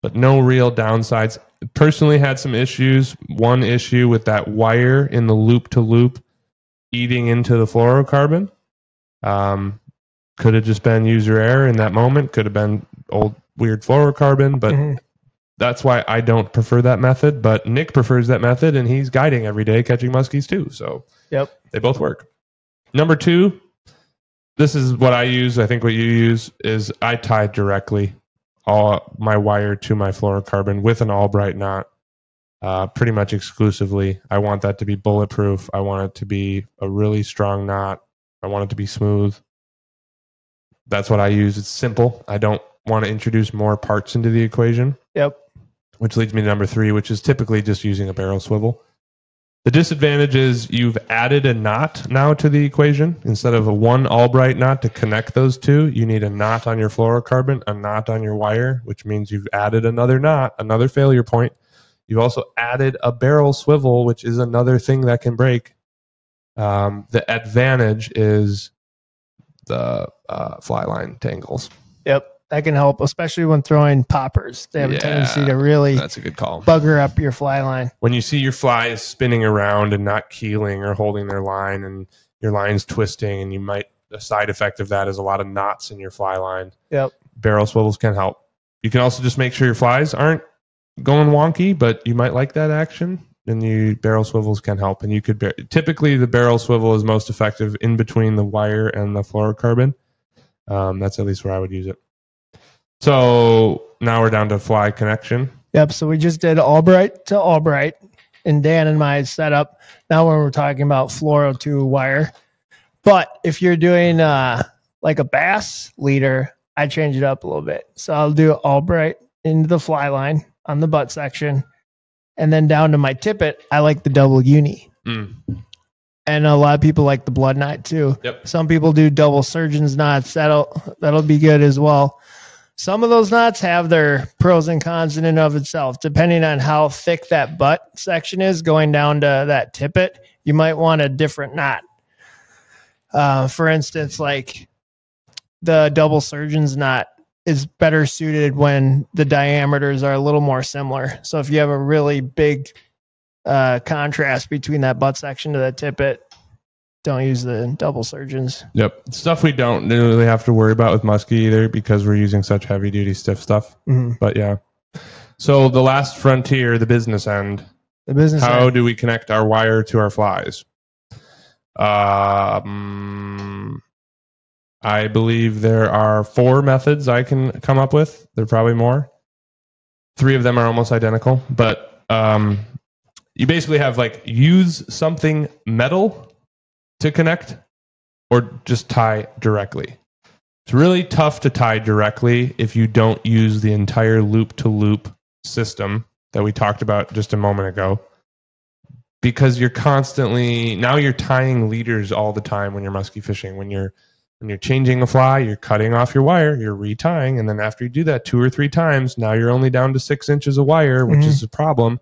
But no real downsides. Personally had some issues. One issue with that wire in the loop-to-loop eating into the fluorocarbon. Could have just been user error in that moment. Could have been old weird fluorocarbon, but that's why I don't prefer that method. But Nick prefers that method, and he's guiding every day catching muskies too. So they both work. Number 2. This is what I use. I think what you use is I tie directly all my wire to my fluorocarbon with an Albright knot, pretty much exclusively. I want that to be bulletproof. I want it to be a really strong knot. I want it to be smooth. That's what I use. It's simple. I don't want to introduce more parts into the equation. Which leads me to number 3, which is typically just using a barrel swivel. The disadvantage is you've added a knot now to the equation. Instead of a one Albright knot to connect those two, you need a knot on your fluorocarbon, a knot on your wire, which means you've added another knot, another failure point. You've also added a barrel swivel, which is another thing that can break. The advantage is the fly line tangles. That can help, especially when throwing poppers. They have a tendency to really that's a good call. Bugger up your fly line. When you see your flies spinning around and not keeling or holding their line and your line's twisting, and a side effect of that is a lot of knots in your fly line. Barrel swivels can help. You can also just make sure your flies aren't going wonky, but you might like that action, and the barrel swivels can help. And you could typically the barrel swivel is most effective in between the wire and the fluorocarbon. That's at least where I would use it. So now we're down to fly connection. So we just did Albright to Albright in Dan and my setup. Now when we're talking about fluoro to wire. But if you're doing like a bass leader, I change it up a little bit. So I'll do Albright into the fly line on the butt section. And then down to my tippet, I like the double uni. And a lot of people like the blood knot too. Some people do double surgeon's knots. That'll be good as well. Some of those knots have their pros and cons in and of itself. Depending on how thick that butt section is going down to that tippet, you might want a different knot. For instance, like the double surgeon's knot is better suited when the diameters are a little more similar. So if you have a really big contrast between that butt section to that tippet, don't use the double surgeons. Stuff we don't really have to worry about with Musky either because we're using such heavy duty stiff stuff. But yeah. So the last frontier, the business end. How do we connect our wire to our flies? I believe there are 4 methods I can come up with. There are probably more. 3 of them are almost identical, but you basically have use something metal to connect or just tie directly. It's really tough to tie directly if you don't use the entire loop-to-loop system that we talked about just a moment ago, because you're tying leaders all the time when you're musky fishing. When you're changing a fly, you're cutting off your wire, you're retying, and then after you do that 2 or 3 times, now you're only down to 6 inches of wire, which is a problem.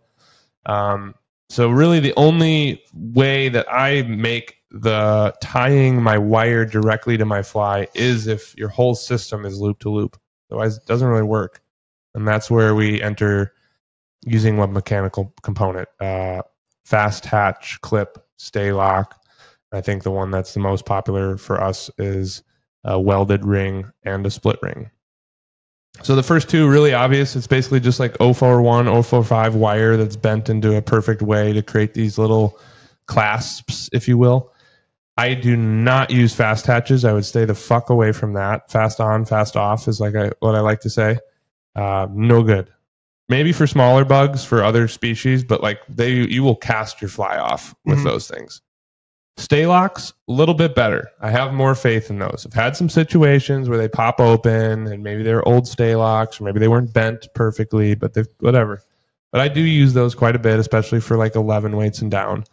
So really the only way that I make the tying my wire directly to my fly is if your whole system is loop to loop. Otherwise it doesn't really work. And that's where we enter using one mechanical component, fast hatch, clip, stay lock. I think the one that's the most popular for us is a welded ring, and a split ring. So the first two really obvious. It's basically just like 041, 045 wire that's bent into a perfect way to create these little clasps, if you will. I do not use fast hatches. I would stay the fuck away from that. Fast on, fast off is like what I like to say. No good. Maybe for smaller bugs, for other species, but like you will cast your fly off with those things. Stay locks, a little bit better. I have more faith in those. I've had some situations where they pop open and maybe they're old stay locks or maybe they weren't bent perfectly, but whatever. But I do use those quite a bit, especially for like 11 weights and down.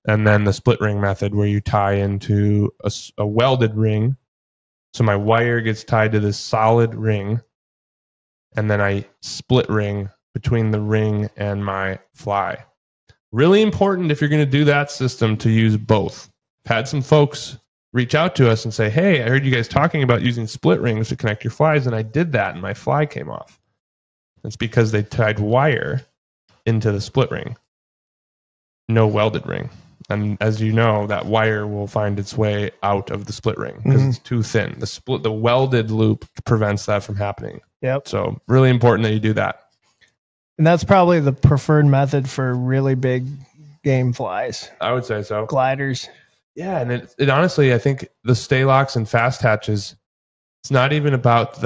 And then the split ring method where you tie into a welded ring. So my wire gets tied to this solid ring. And then I split ring between the ring and my fly. Really important if you're going to do that system to use both. I've had some folks reach out to us and say, hey, I heard you guys talking about using split rings to connect your flies. And I did that and my fly came off. It's because they tied wire into the split ring. No welded ring. And as you know, that wire will find its way out of the split ring because it's too thin. The welded loop prevents that from happening. Yep. So really important that you do that. And that's probably the preferred method for really big game flies. I would say so. Gliders. Yeah, and it honestly, I think the stay locks and fast hatches, it's not even about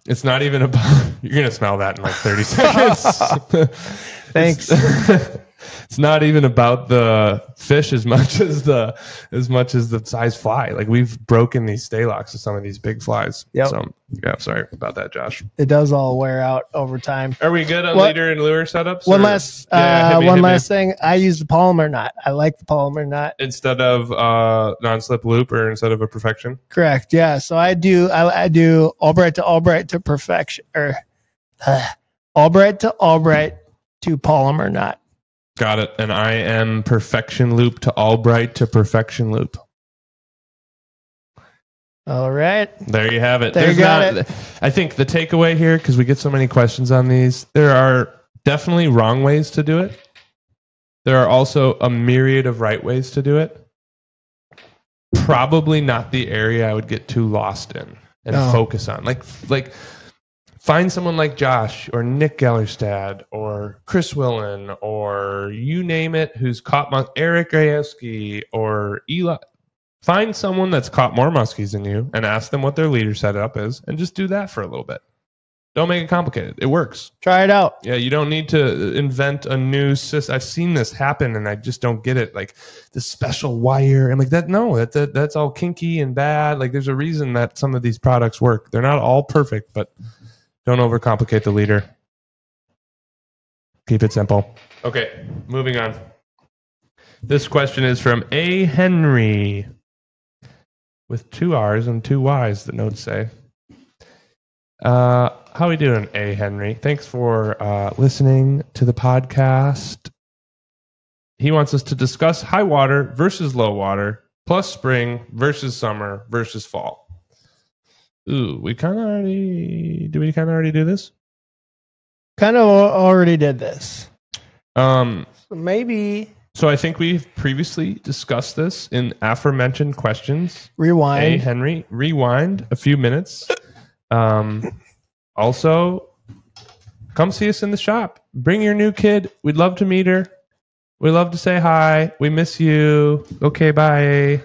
it's not even about, you're going to smell that in like 30 seconds. Thanks. It's not even about the fish as much as the size fly. Like we've broken these stay locks with some of these big flies. Yep. So yeah, sorry about that, Josh. It does all wear out over time. Are we good on leader and lure setups? One last thing. I use the polymer knot. I like the polymer knot instead of non-slip loop or instead of a perfection. Correct. Yeah. So I do Albright to perfection, or Albright to polymer knot. Got it. And I am perfection loop to Albright to perfection loop. All right. There you have it. There you got it. I think the takeaway here, because we get so many questions on these, there are definitely wrong ways to do it. There are also a myriad of right ways to do it. Probably not the area I would get too lost in and focus on. Like find someone like Josh or Nick Gellerstad or Chris Willen or you name it who's caught Eric Rayowski or Eli. Find someone that's caught more muskies than you and ask them what their leader setup is and just do that for a little bit. Don't make it complicated. It works. Try it out. Yeah, you don't need to invent a new system. I've seen this happen and I just don't get it. Like the special wire. I'm like, that's all kinky and bad. Like there's a reason that some of these products work. They're not all perfect, but don't overcomplicate the leader. Keep it simple. Okay, moving on. This question is from A. Henry with 2 R's and 2 Y's, the notes say. How we doing, A. Henry? Thanks for listening to the podcast. He wants us to discuss high water versus low water, plus spring versus summer versus fall. Ooh, did we kind of already do this? Kind of already did this. Maybe. So I think we've previously discussed this in aforementioned questions. Rewind. A. Henry, rewind a few minutes. Also, come see us in the shop. Bring your new kid. We'd love to meet her. We'd love to say hi. We miss you. Okay, bye.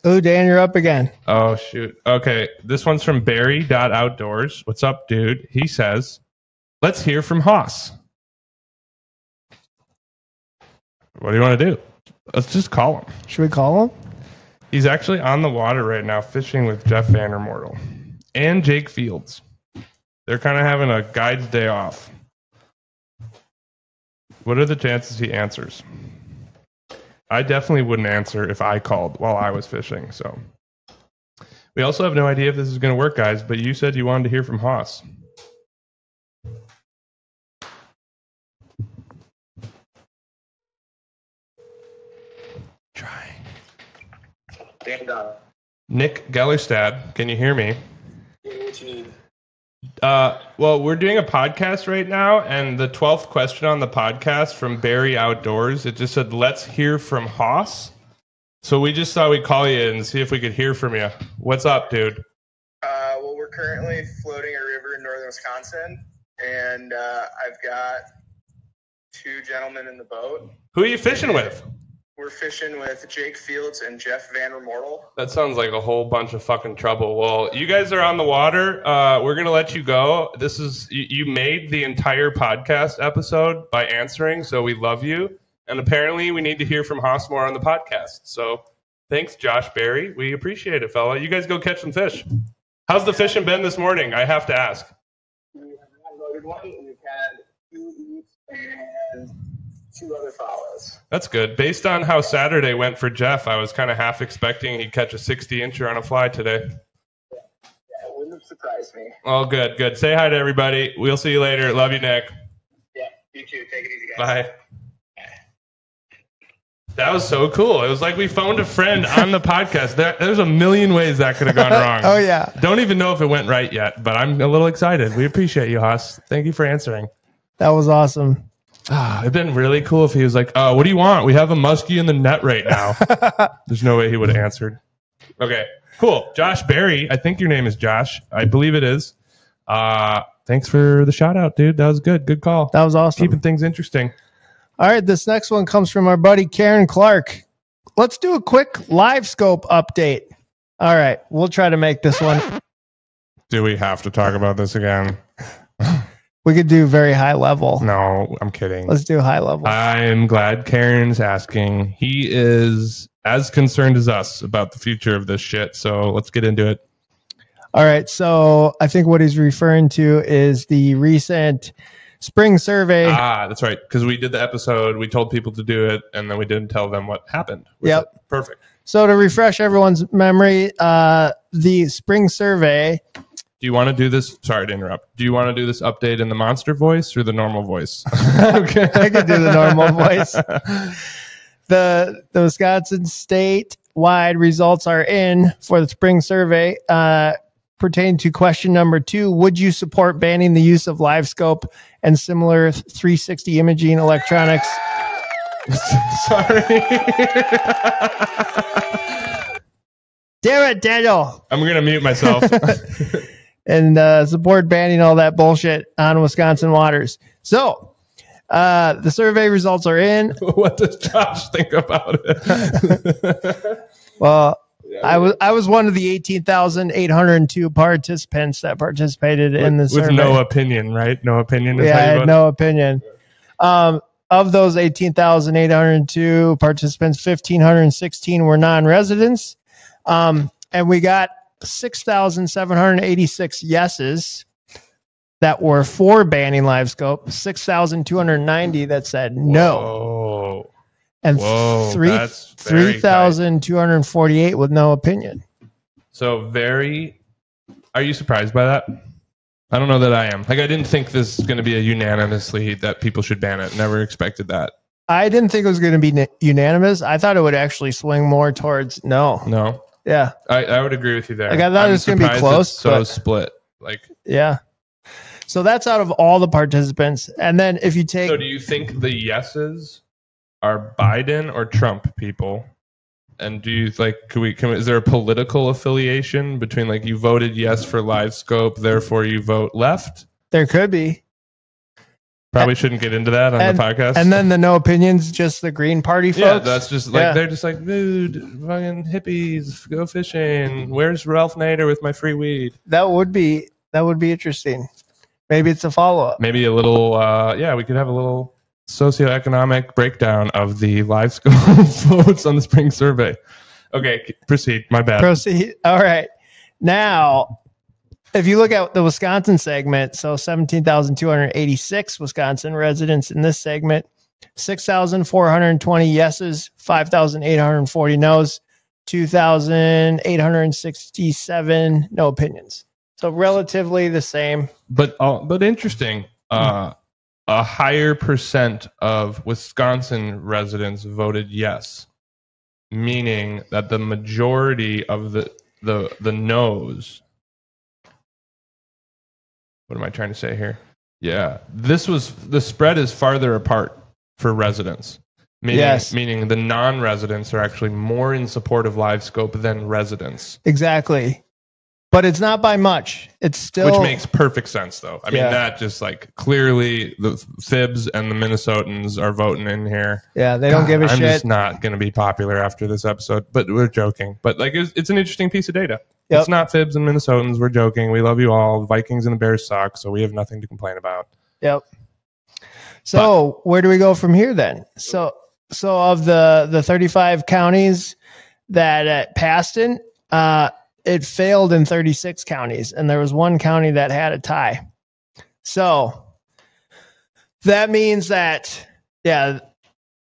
Oh, Dan, you're up again. Oh, shoot. Okay, this one's from Barry.Outdoors. What's up, dude? He says, let's hear from Haas. What do you want to do? Let's just call him. Should we call him? He's actually on the water right now fishing with Jeff Vandermortel and Jake Fields. They're kind of having a guide's day off. What are the chances he answers? I definitely wouldn't answer if I called while I was fishing. So we also have no idea if this is going to work, guys, but you said you wanted to hear from Haas. Trying. Nick Gellerstad, can you hear me? What you need? Well, we're doing a podcast right now, and the 12th question on the podcast from Barry Outdoors, it just said, let's hear from Haas. So we just thought we'd call you and see if we could hear from you. What's up, dude? Well, we're currently floating a river in northern Wisconsin, and I've got two gentlemen in the boat. Who are you fishing with? We're fishing with Jake Fields and Jeff Van Remortel. That sounds like a whole bunch of fucking trouble. Well, you guys are on the water. We're going to let you go. This is you made the entire podcast episode by answering, so we love you. And apparently we need to hear from Haas more on the podcast. So thanks, Josh Berry. We appreciate it, fella. You guys go catch some fish. How's the fishing been this morning? I have to ask. We have not loaded one. We've had 2 eats and 2 other follows. That's good. Based on how Saturday went for Jeff, I was kind of half expecting he'd catch a 60-incher on a fly today. Yeah, it wouldn't have surprised me. Oh, good. Say hi to everybody. We'll see you later. Love you, Nick. Yeah, you too. Take it easy, guys. Bye. That was so cool. It was like we phoned a friend on the podcast. There's a million ways that could have gone wrong. Oh, yeah. Don't even know if it went right yet, but I'm a little excited. We appreciate you, Haas. Thank you for answering. That was awesome. It'd been really cool if he was like, what do you want? We have a muskie in the net right now. There's no way he would have answered. Okay, cool. Josh Berry, I think your name is Josh. I believe it is. Thanks for the shout out, dude. That was good. Good call. That was awesome. Keeping things interesting. All right, this next one comes from our buddy Karen Clark. Let's do a quick live scope update. All right, we'll try to make this one. Do we have to talk about this again? We could do very high level. No, I'm kidding. Let's do high level. I'm glad Karen's asking. He is as concerned as us about the future of this shit, so let's get into it. All right, so I think what he's referring to is the recent spring survey. That's right, because we did the episode, we told people to do it, and then we didn't tell them what happened. Yep. Perfect. So to refresh everyone's memory, the spring survey. Do you want to do this? Sorry to interrupt. Do you want to do this update in the monster voice or the normal voice? Okay, I could do the normal voice. The Wisconsin statewide results are in for the spring survey. Pertaining to question number 2, would you support banning the use of live scope and similar 360 imaging electronics? Sorry. Damn it, Daniel. I'm going to mute myself. And support banning all that bullshit on Wisconsin waters. So the survey results are in. What does Josh think about it? Well, I was one of the 18,802 participants that participated in the survey. With no opinion, right? No opinion. Yeah, I had no opinion. Of those 18,802 participants, 1,516 were non-residents. And we got 6,786 yeses that were for banning live scope, 6,290 that said no. Whoa. And Whoa, 3,248 with no opinion. So are you surprised by that? I don't know that I am. Like, I didn't think this is going to be a unanimously that people should ban it. Never expected that. I didn't think it was going to be unanimous. I thought it would actually swing more towards no. No. Yeah. I would agree with you there. Like, I thought it was going to be close. So split. Like, yeah. So that's out of all the participants. And then if you take. So do you think the yeses are Biden or Trump people? And do you is there a political affiliation between, like, you voted yes for live scope, therefore you vote left? There could be. Probably shouldn't get into that on the podcast. And then the no opinions, just the Green Party folks. Yeah, that's just like, they're just like, dude, fucking hippies, go fishing. Where's Ralph Nader with my free weed? That would be interesting. Maybe it's a follow-up. Maybe a little, we could have a little socioeconomic breakdown of the live scope votes on the spring survey. Okay, proceed. My bad. Proceed. All right. Now, if you look at the Wisconsin segment, so 17,286 Wisconsin residents in this segment, 6,420 yeses, 5,840 no's, 2,867 no opinions. So relatively the same. But interesting. A higher percent of Wisconsin residents voted yes, meaning that the majority of the no's What am I trying to say here? Yeah, the spread is farther apart for residents. Meaning the non-residents are actually more in support of live scope than residents. Exactly. But it's not by much. It's still... Which makes perfect sense, though. I mean, that just like clearly the Fibs and the Minnesotans are voting in here. Yeah, they don't give a shit. I'm just not going to be popular after this episode, but we're joking. But like, it's an interesting piece of data. Yep. It's not Fibs and Minnesotans. We're joking. We love you all. The Vikings and the Bears suck, so we have nothing to complain about. Yep. So where do we go from here then? So of the 35 counties that passed in, it failed in 36 counties, and there was one county that had a tie. So that means that, in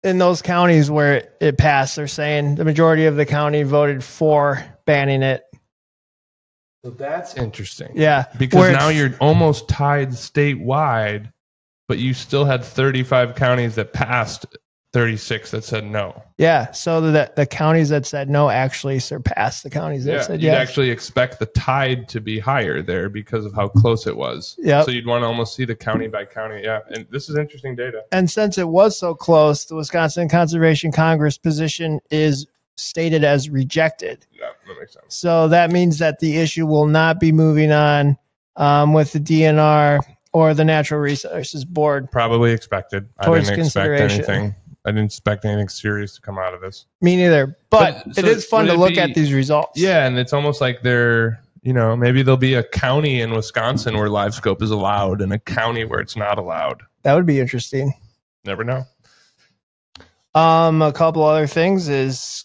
those counties where it passed, they're saying the majority of the county voted for banning it. So that's interesting. Yeah. Because now you're almost tied statewide, but you still had 35 counties that passed 36 that said no. Yeah, so the counties that said no actually surpassed the counties that said yes. You'd actually expect the tide to be higher there because of how close it was. Yeah. So you'd want to almost see the county by county. Yeah, and this is interesting data. And since it was so close, the Wisconsin Conservation Congress position is stated as rejected. Yeah, that makes sense. So that means that the issue will not be moving on with the DNR or the Natural Resources Board. Probably expected. I didn't expect anything. I didn't expect anything serious to come out of this. Me neither. But it is fun to look at these results. Yeah, and it's almost like they're, maybe there'll be a county in Wisconsin where live scope is allowed and a county where it's not allowed. That would be interesting. Never know. A couple other things is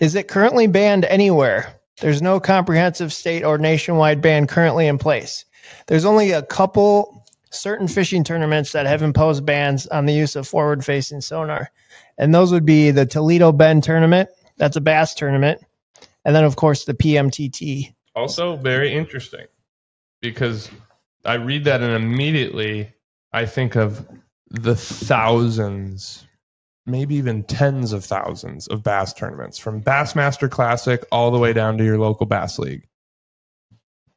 it currently banned anywhere? There's no comprehensive state or nationwide ban currently in place. There's only a couple certain fishing tournaments that have imposed bans on the use of forward-facing sonar. And those would be the Toledo Bend tournament. That's a bass tournament. And then, of course, the PMTT. Also very interesting because I read that and immediately I think of the thousands, maybe even tens of thousands of bass tournaments from Bassmaster Classic all the way down to your local bass league.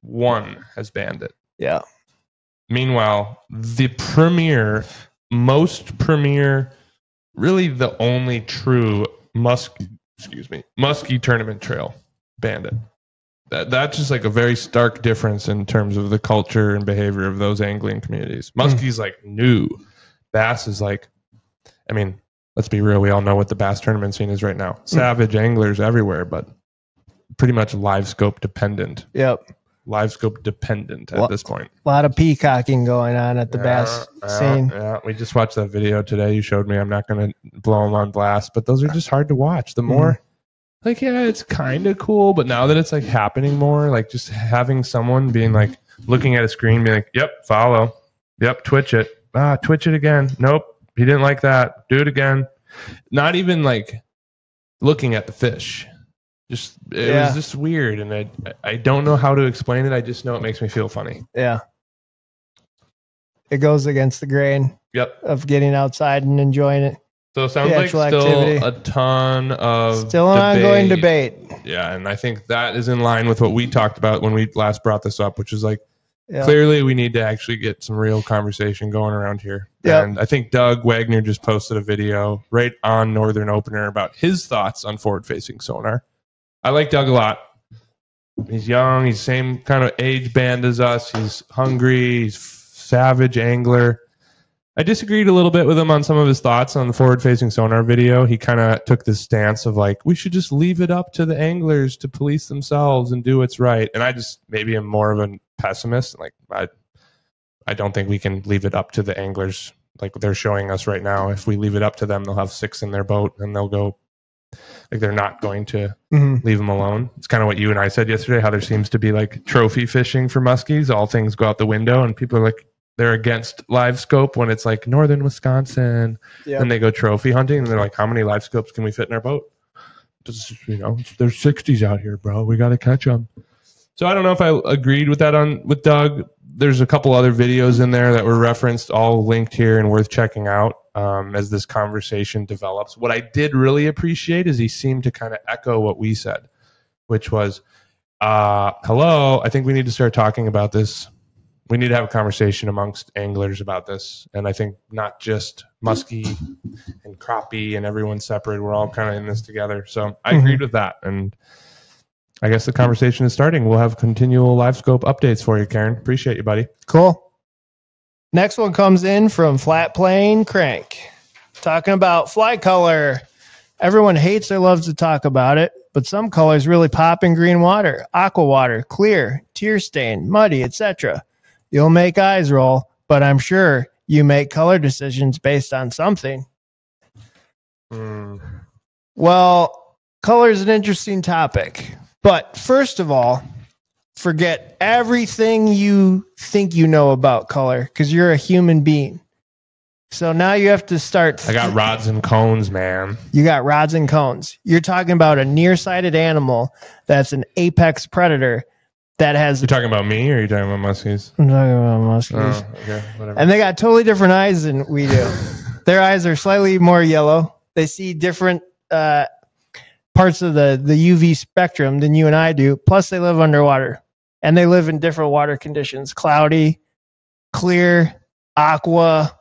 One has banned it. Yeah. Meanwhile, the most premier, really the only true Musky tournament trail banned it. That's just like a very stark difference in terms of the culture and behavior of those angling communities. Musky's like new. Bass is like, I mean, let's be real. We all know what the bass tournament scene is right now. Savage anglers everywhere, but pretty much live scope dependent. Yep. Live scope dependent at this point. A lot of peacocking going on at the bass scene. Yeah, we just watched that video today. You showed me. I'm not going to blow them on blast, but those are just hard to watch. The more, it's kind of cool, but now that it's like happening more, like just having someone being like looking at a screen, being like, "Yep, follow. Yep, twitch it. Twitch it again. Nope, he didn't like that. Do it again." Not even like looking at the fish. It was just weird, and I don't know how to explain it. I just know it makes me feel funny. Yeah. It goes against the grain of getting outside and enjoying it. So it sounds like still activity. A ton of still an ongoing debate. Yeah, and I think that is in line with what we talked about when we last brought this up, which is like clearly we need to actually get some real conversation going around here. Yep. And I think Doug Wagner just posted a video right on Northern Opener about his thoughts on forward-facing sonar. I like Doug a lot. He's young. He's the same kind of age band as us. He's hungry. He's savage angler. I disagreed a little bit with him on some of his thoughts on the forward-facing sonar video. He kind of took this stance of like, we should just leave it up to the anglers to police themselves and do what's right. And I just maybe am more of a pessimist. Like I don't think we can leave it up to the anglers like they're showing us right now. If we leave it up to them, they'll have 6 in their boat and they'll go. Like they're not going to leave them alone. It's kind of what you and I said yesterday, how there seems to be like trophy fishing for muskies. All things go out the window and people are like, they're against live scope when it's like northern Wisconsin. Yep. And they go trophy hunting and they're like, how many live scopes can we fit in our boat? Just, there's 60s out here, bro. We got to catch them. So I don't know if I agreed with that with Doug. There's a couple other videos in there that were referenced, all linked here and worth checking out as this conversation develops. What I did really appreciate is he seemed to kind of echo what we said, which was, hello, I think we need to start talking about this we need to have a conversation amongst anglers about this. And I think not just musky and crappie and everyone's separate. We're all kind of in this together. So I agreed with that. And I guess the conversation is starting. We'll have continual live scope updates for you, Karen. Appreciate you, buddy. Cool. Next one comes in from Flat Plane Crank. Talking about fly color. Everyone hates or loves to talk about it, but some colors really pop in green water, aqua water, clear, tear stain, muddy, etc. You'll make eyes roll, but I'm sure you make color decisions based on something. Well, color is an interesting topic, but first of all, forget everything you think you know about color because you're a human being. So now you have to start. I got rods and cones, man. You got rods and cones. You're talking about a nearsighted animal that's an apex predator that has. You're talking about me or are you talking about muskies? I'm talking about muskies. Oh, okay, whatever. And they got totally different eyes than we do. Their eyes are slightly more yellow. They see different parts of the UV spectrum than you and I do. Plus, they live underwater. And they live in different water conditions. Cloudy, clear, aqua,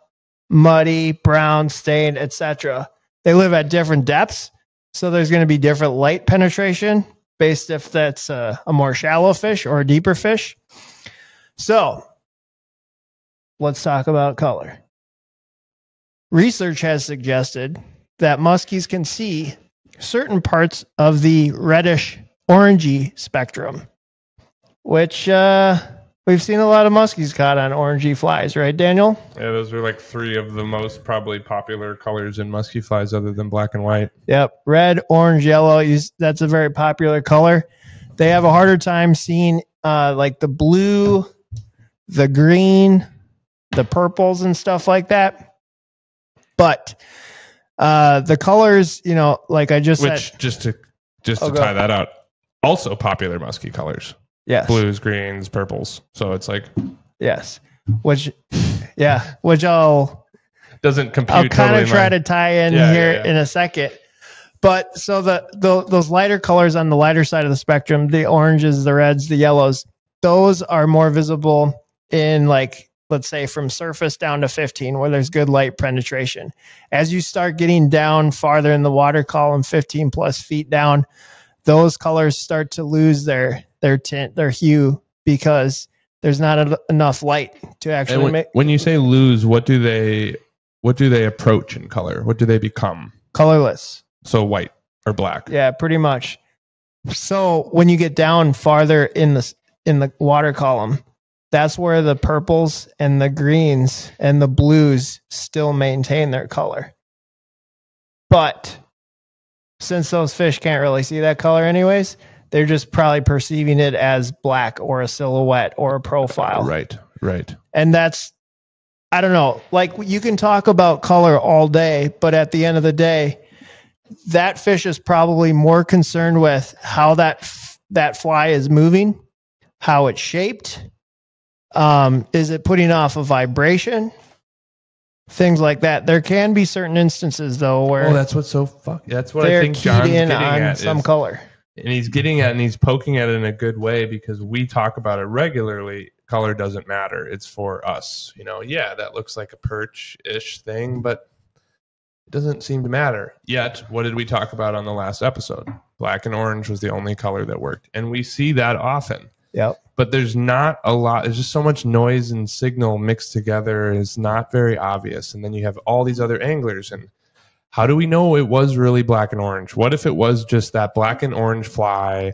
muddy, brown, stained, etc. They live at different depths, so there's going to be different light penetration based if that's a more shallow fish or a deeper fish. So let's talk about color. Research has suggested that muskies can see certain parts of the reddish orangey spectrum, which we've seen a lot of muskies caught on orangey flies, right, Daniel? Yeah, those are like 3 of the most probably popular colors in musky flies other than black and white. Yep. Red, orange, yellow. That's a very popular color. They have a harder time seeing like the blue, the green, the purples and stuff like that. But the colors, like I just said. Just to tie that out, also popular musky colors. Yes. Blues, greens, purples. So it's like yes, which I'll doesn't compute. I'll kind of try to tie in in a second. But so those lighter colors on the lighter side of the spectrum, the oranges, the reds, the yellows, those are more visible in like let's say from surface down to 15 where there's good light penetration. As you start getting down farther in the water column, 15 plus feet down, those colors start to lose their tint, their hue, because there's not enough light to actually make. When you say lose, what do they approach in color? What do they become? Colorless. So white or black. Yeah, pretty much. So when you get down farther in the water column, that's where the purples and the greens and the blues still maintain their color. But since those fish can't really see that color anyways, they're just probably perceiving it as black or a silhouette or a profile. Right. And that's, I don't know, like you can talk about color all day, but at the end of the day, that fish is probably more concerned with how that fly is moving, how it's shaped. Is it putting off a vibration? Things like that. There can be certain instances though where that's what's so that's what I think John's getting at some color. And he's getting at and he's poking at it in a good way because we talk about it regularly. Color doesn't matter. It's for us. Yeah, that looks like a perch-ish thing, but it doesn't seem to matter. Yet, what did we talk about on the last episode? Black and orange was the only color that worked. And we see that often. Yep. But there's not a lot. There's just so much noise and signal mixed together. It's not very obvious. And then you have all these other anglers. And how do we know it was really black and orange? What if it was just that black and orange fly?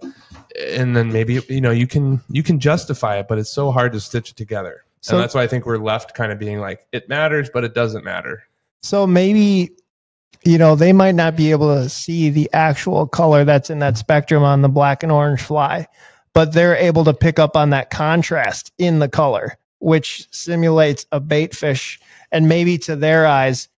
And then maybe, you can justify it, but it's so hard to stitch it together. And that's why I think we're left kind of being like, it matters, but it doesn't matter. So maybe, they might not be able to see the actual color that's in that spectrum on the black and orange fly, but they're able to pick up on that contrast in the color, which simulates a bait fish. And maybe to their eyes,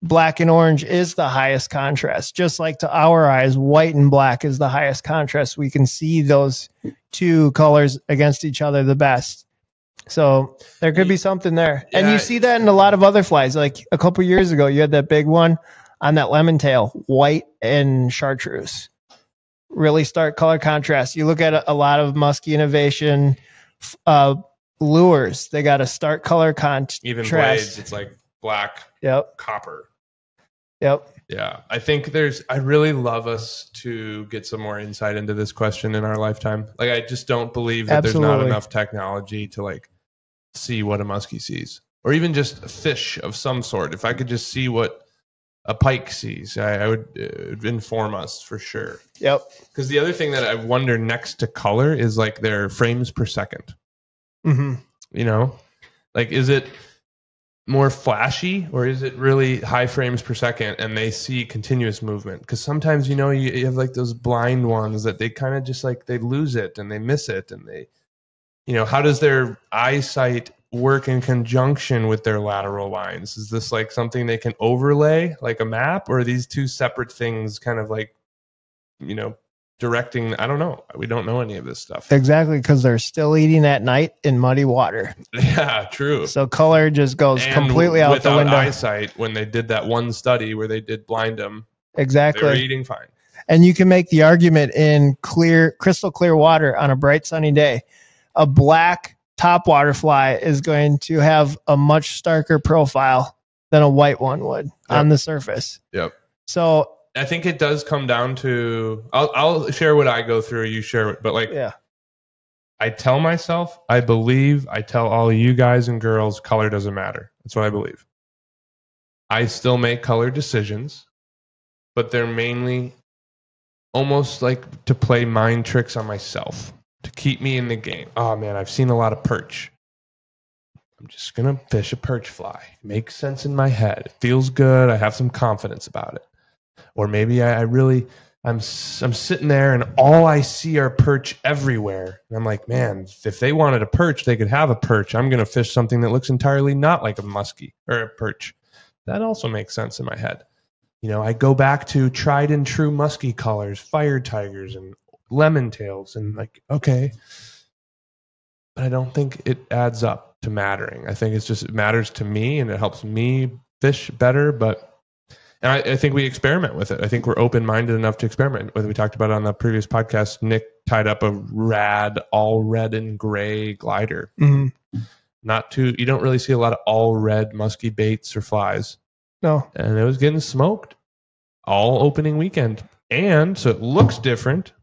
black and orange is the highest contrast. Just like to our eyes, white and black is the highest contrast. We can see those two colors against each other the best. So there could be something there. Yeah. And you see that in a lot of other flies. Like a couple years ago, you had that big one on that lemon tail, white and chartreuse. Really stark color contrast. You look at a lot of musky innovation lures, they got a stark color contrast. Even blades, it's like black, Yep. copper. Yep. Yeah, I think I really love us to get some more insight into this question in our lifetime. Like, I just don't believe that there's not Absolutely. enough technology to like see what a muskie sees, or even just a fish of some sort. If I could just see what a pike sees, I would inform us for sure. Yep. Because the other thing that I wonder next to color is like their frames per second. Mm-hmm. You know, like, is it more flashy, or is it really high frames per second and they see continuous movement? Because sometimes, you have like those blind ones that they kind of just like, they lose it and they miss it, and they, how does their eyesight work in conjunction with their lateral lines? Is this like something they can overlay like a map, or are these two separate things kind of like, directing? I don't know. We don't know any of this stuff. Exactly, because they're still eating at night in muddy water. Yeah, true. So color just goes And completely out the without window. eyesight, when they did that one study where they did blind them, they were Exactly. eating fine. And you can make the argument in crystal clear water on a bright sunny day. A black topwater fly is going to have a much starker profile than a white one would on the surface. Yep. So I think it does come down to, I'll share what I go through, you share it, but like, yeah, I tell myself, I tell all of you guys and girls, color doesn't matter. That's what I believe. I still make color decisions, but they're mainly almost like to play mind tricks on myself, to keep me in the game. Oh man, I've seen a lot of perch. I'm just going to fish a perch fly. It makes sense in my head. It feels good. I have some confidence about it. Or maybe I'm sitting there and all I see are perch everywhere. And I'm like, man, if they wanted a perch, they could have a perch. I'm going to fish something that looks entirely not like a muskie or a perch. That also makes sense in my head. I go back to tried and true musky colors, fire tigers and lemon tails, and like, okay. But I don't think it adds up to mattering. I think it matters to me and it helps me fish better, and I think we experiment with it. I think we're open-minded enough to experiment with it. We talked about it on the previous podcast. Nick tied up a rad, all red and gray glider. Mm-hmm. You don't really see a lot of all red musky baits or flies. No. And it was getting smoked all opening weekend. And so it looks different.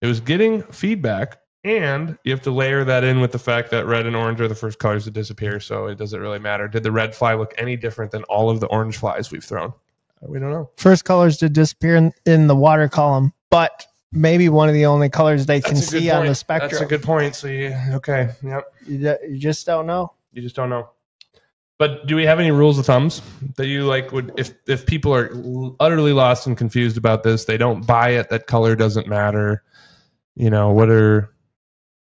It was getting feedback. And you have to layer that in with the fact that red and orange are the first colors to disappear. So it doesn't really matter. Did the red fly look any different than all of the orange flies we've thrown? We don't know. First colors to disappear in the water column, but maybe one of the only colors they can see on the spectrum. That's a good point. So okay, yep. You just don't know. You just don't know. But do we have any rules of thumbs that you like would, if people are utterly lost and confused about this, they don't buy it, that color doesn't matter, what are...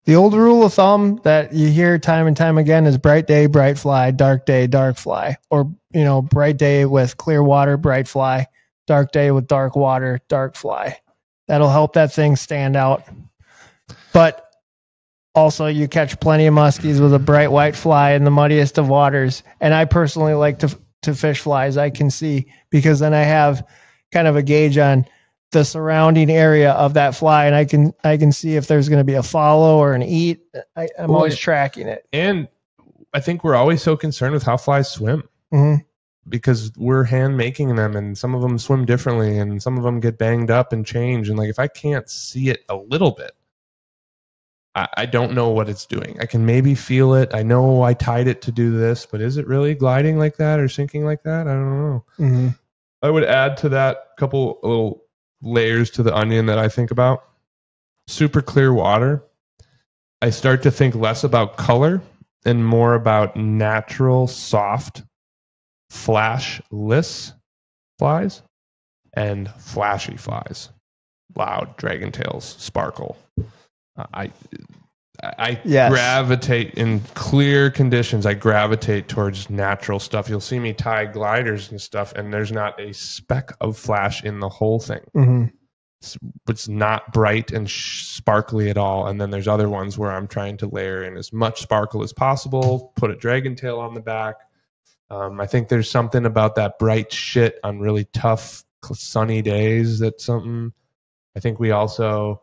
The old rule of thumb that you hear time and time again is bright day, bright fly, dark day, dark fly. Or, bright day with clear water, bright fly, dark day with dark water, dark fly. That'll help that thing stand out. But also you catch plenty of muskies with a bright white fly in the muddiest of waters. And I personally like to fish flies I can see, because then I have kind of a gauge on the surrounding area of that fly, and I can see if there's going to be a follow or an eat. I'm always tracking it. And I think we're always so concerned with how flies swim, because we're hand making them, and some of them swim differently, and some of them get banged up and change. And like, if I can't see it a little bit, I don't know what it's doing. I can maybe feel it. I know I tied it to do this, but is it really gliding like that or sinking like that? I don't know. Mm-hmm. I would add to that couple little layers to the onion that I think about. Super clear water. I start to think less about color and more about natural, soft, flashless flies and flashy flies. Loud, dragon tails, sparkle. I gravitate in clear conditions. I gravitate towards natural stuff. You'll see me tie gliders and stuff, and there's not a speck of flash in the whole thing. Mm-hmm. It's not bright and sparkly at all. And then there's other ones where I'm trying to layer in as much sparkle as possible, put a dragon tail on the back. I think there's something about that bright shit on really tough, sunny days that's something. I think we also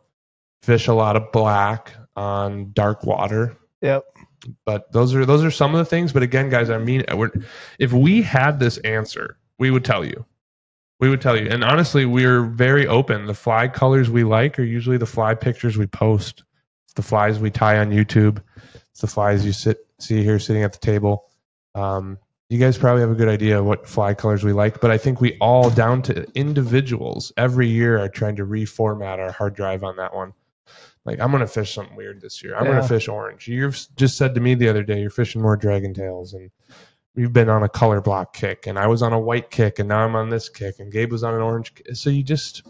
fish a lot of black on dark water. Yep. But those are some of the things. But again, guys, if we had this answer, we would tell you. We would tell you. And honestly, we're very open. The fly colors we like are usually the fly pictures we post. It's the flies we tie on YouTube. It's the flies you see here sitting at the table. You guys probably have a good idea of what fly colors we like. But I think we all, down to individuals, every year are trying to reformat our hard drive on that one. Like, I'm going to fish something weird this year. I'm going to fish orange. You've just said to me the other day, you're fishing more dragon tails. And we've been on a color block kick. And I was on a white kick. And now I'm on this kick. And Gabe was on an orange kick. So you just,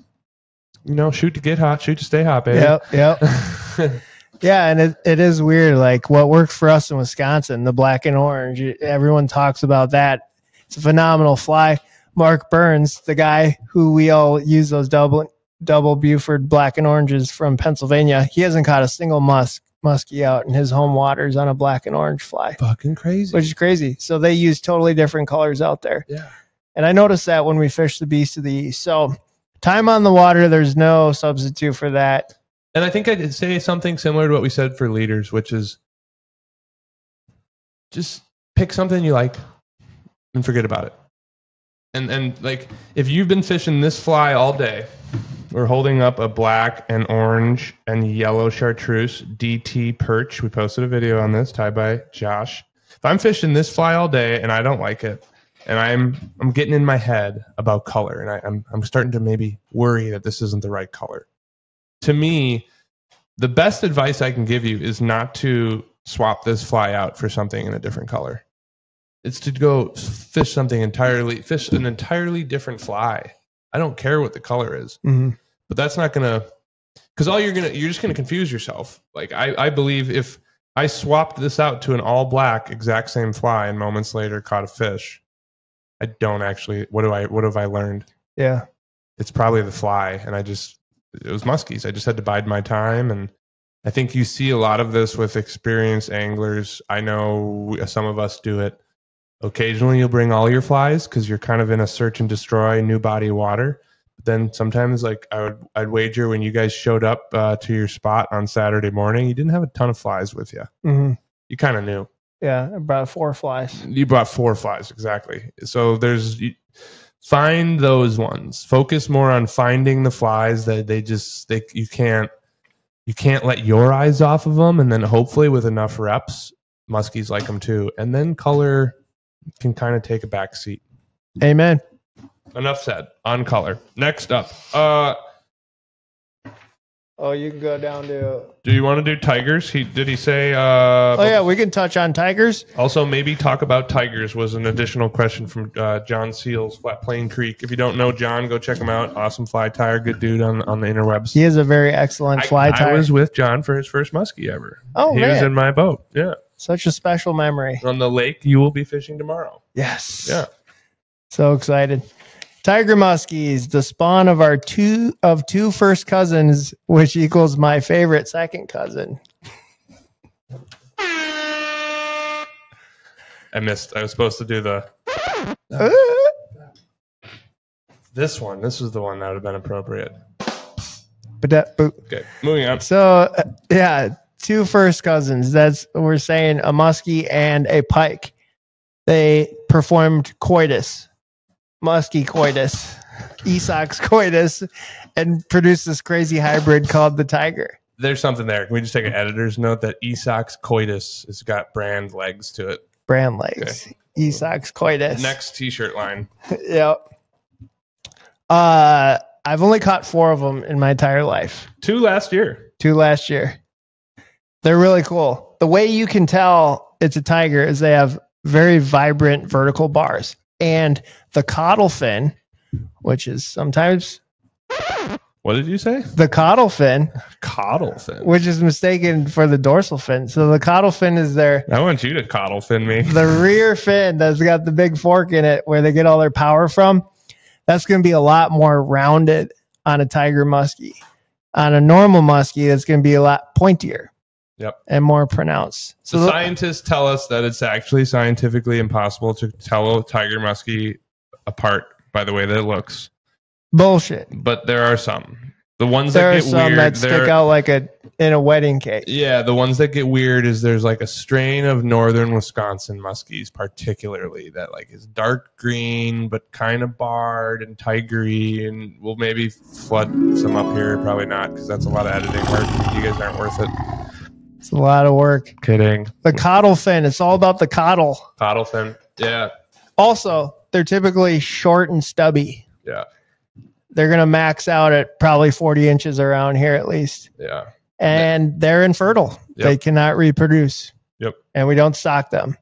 shoot to get hot, shoot to stay hot, baby. Yep. Yeah, and it is weird. Like, what works for us in Wisconsin, the black and orange, everyone talks about that. It's a phenomenal fly. Mark Burns, the guy who we all use those double Buford black and oranges from Pennsylvania, he hasn't caught a single muskie out in his home waters on a black and orange fly. Fucking crazy. Which is crazy. So they use totally different colors out there. Yeah. And I noticed that when we fish the Beast of the East. So time on the water, there's no substitute for that. And I think I could say something similar to what we said for leaders, which is just pick something you like and forget about it. And like, if you've been fishing this fly all day, we're holding up a black and orange and yellow chartreuse DT perch. We posted a video on this, tied by Josh. If I'm fishing this fly all day and I don't like it, and I'm getting in my head about color, and I'm starting to maybe worry that this isn't the right color. To me, the best advice I can give you is not to swap this fly out for something in a different color. It's to go fish an entirely different fly. I don't care what the color is, but that's not gonna, because you're just gonna confuse yourself. Like, I believe if I swapped this out to an all black exact same fly and moments later caught a fish, I don't actually. What have I learned? Yeah, it's probably the fly, and it was muskies. I just had to bide my time, and I think you see a lot of this with experienced anglers. I know some of us do it. Occasionally, you'll bring all your flies because you're kind of in a search and destroy new body of water. But then sometimes, like I'd wager when you guys showed up to your spot on Saturday morning, you didn't have a ton of flies with you. Mm-hmm. You kind of knew. Yeah, I brought 4 flies. You brought 4 flies, exactly. So find those ones. Focus more on finding the flies that you can't let your eyes off of them, and then hopefully with enough reps, muskies like them too. And then color can kind of take a back seat. Amen. Enough said on color. Next up. You can go down to... Do you want to do tigers? Did he say... yeah, we can touch on tigers. Also, maybe talk about tigers was an additional question from John Seals, Flat Plain Creek. If you don't know John, go check him out. Awesome fly tire, good dude on the interwebs. He is a very excellent fly tire. I was with John for his first muskie ever. Oh, He was in my boat, yeah. Such a special memory. On the lake you will be fishing tomorrow. Yes. Yeah. So excited. Tiger muskies, the spawn of our two first cousins, which equals my favorite second cousin. I missed. I was supposed to do this one. This was the one that would have been appropriate. Okay, moving on. So, yeah, 2 first cousins. We're saying a muskie and a pike. They performed coitus. Musky coitus, Esox coitus, and produced this crazy hybrid called the tiger. There's something there. Can we just take an editor's note that Esox coitus has got brand legs to it? Brand legs. Okay. Esox coitus. Next t-shirt line. Yep. I've only caught 4 of them in my entire life. 2 last year. They're really cool. The way you can tell it's a tiger is they have very vibrant vertical bars. And the caudal fin, which is sometimes... What did you say? The caudal fin. Caudal fin. Which is mistaken for the dorsal fin. So the caudal fin is there. I want you to caudal fin me. The rear fin that's got the big fork in it where they get all their power from. That's going to be a lot more rounded on a tiger muskie. On a normal muskie, that's going to be a lot pointier. Yep. And more pronounced. So scientists tell us that it's actually scientifically impossible to tell a tiger muskie apart by the way that it looks. Bullshit. But there are some. The ones There that are get some weird, that stick out like in a wedding cake. Yeah, the ones that get weird is there's like a strain of northern Wisconsin muskies, particularly that like is dark green but kind of barred and tigery, and we'll maybe flood some up here. Probably not, because that's a lot of editing work. You guys aren't worth it. It's a lot of work. Kidding. The caudal fin. It's all about the caudal. Caudal fin. Yeah. Also, they're typically short and stubby. Yeah. They're going to max out at probably 40 inches around here at least. Yeah. And they're infertile. Yep. They cannot reproduce. Yep. And we don't stock them.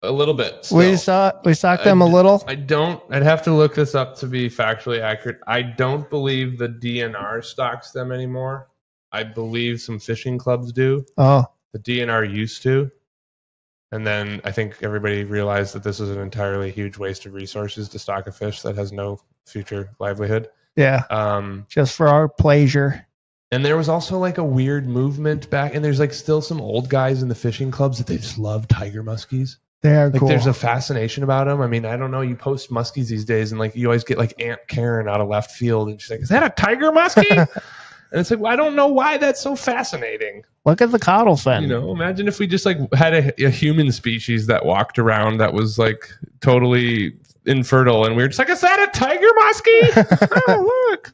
A little bit. Still. We stock them a little. I'd have to look this up to be factually accurate. I don't believe the DNR stocks them anymore. I believe some fishing clubs do. Oh. The DNR used to. And then I think everybody realized that this is an entirely huge waste of resources to stock a fish that has no future livelihood. Yeah. Just for our pleasure. And there was also like a weird movement back, and there's like still some old guys in the fishing clubs that they just love tiger muskies. They are like cool. There's a fascination about them. I mean, I don't know. You post muskies these days, and like you always get like Aunt Karen out of left field, and she's like, "Is that a tiger muskie?" And it's like, well, I don't know why that's so fascinating. Look at the caudal fin. You know, imagine if we just like had a human species that walked around that was like totally infertile, and we were just like, "Is that a tiger muskie?" Oh, look.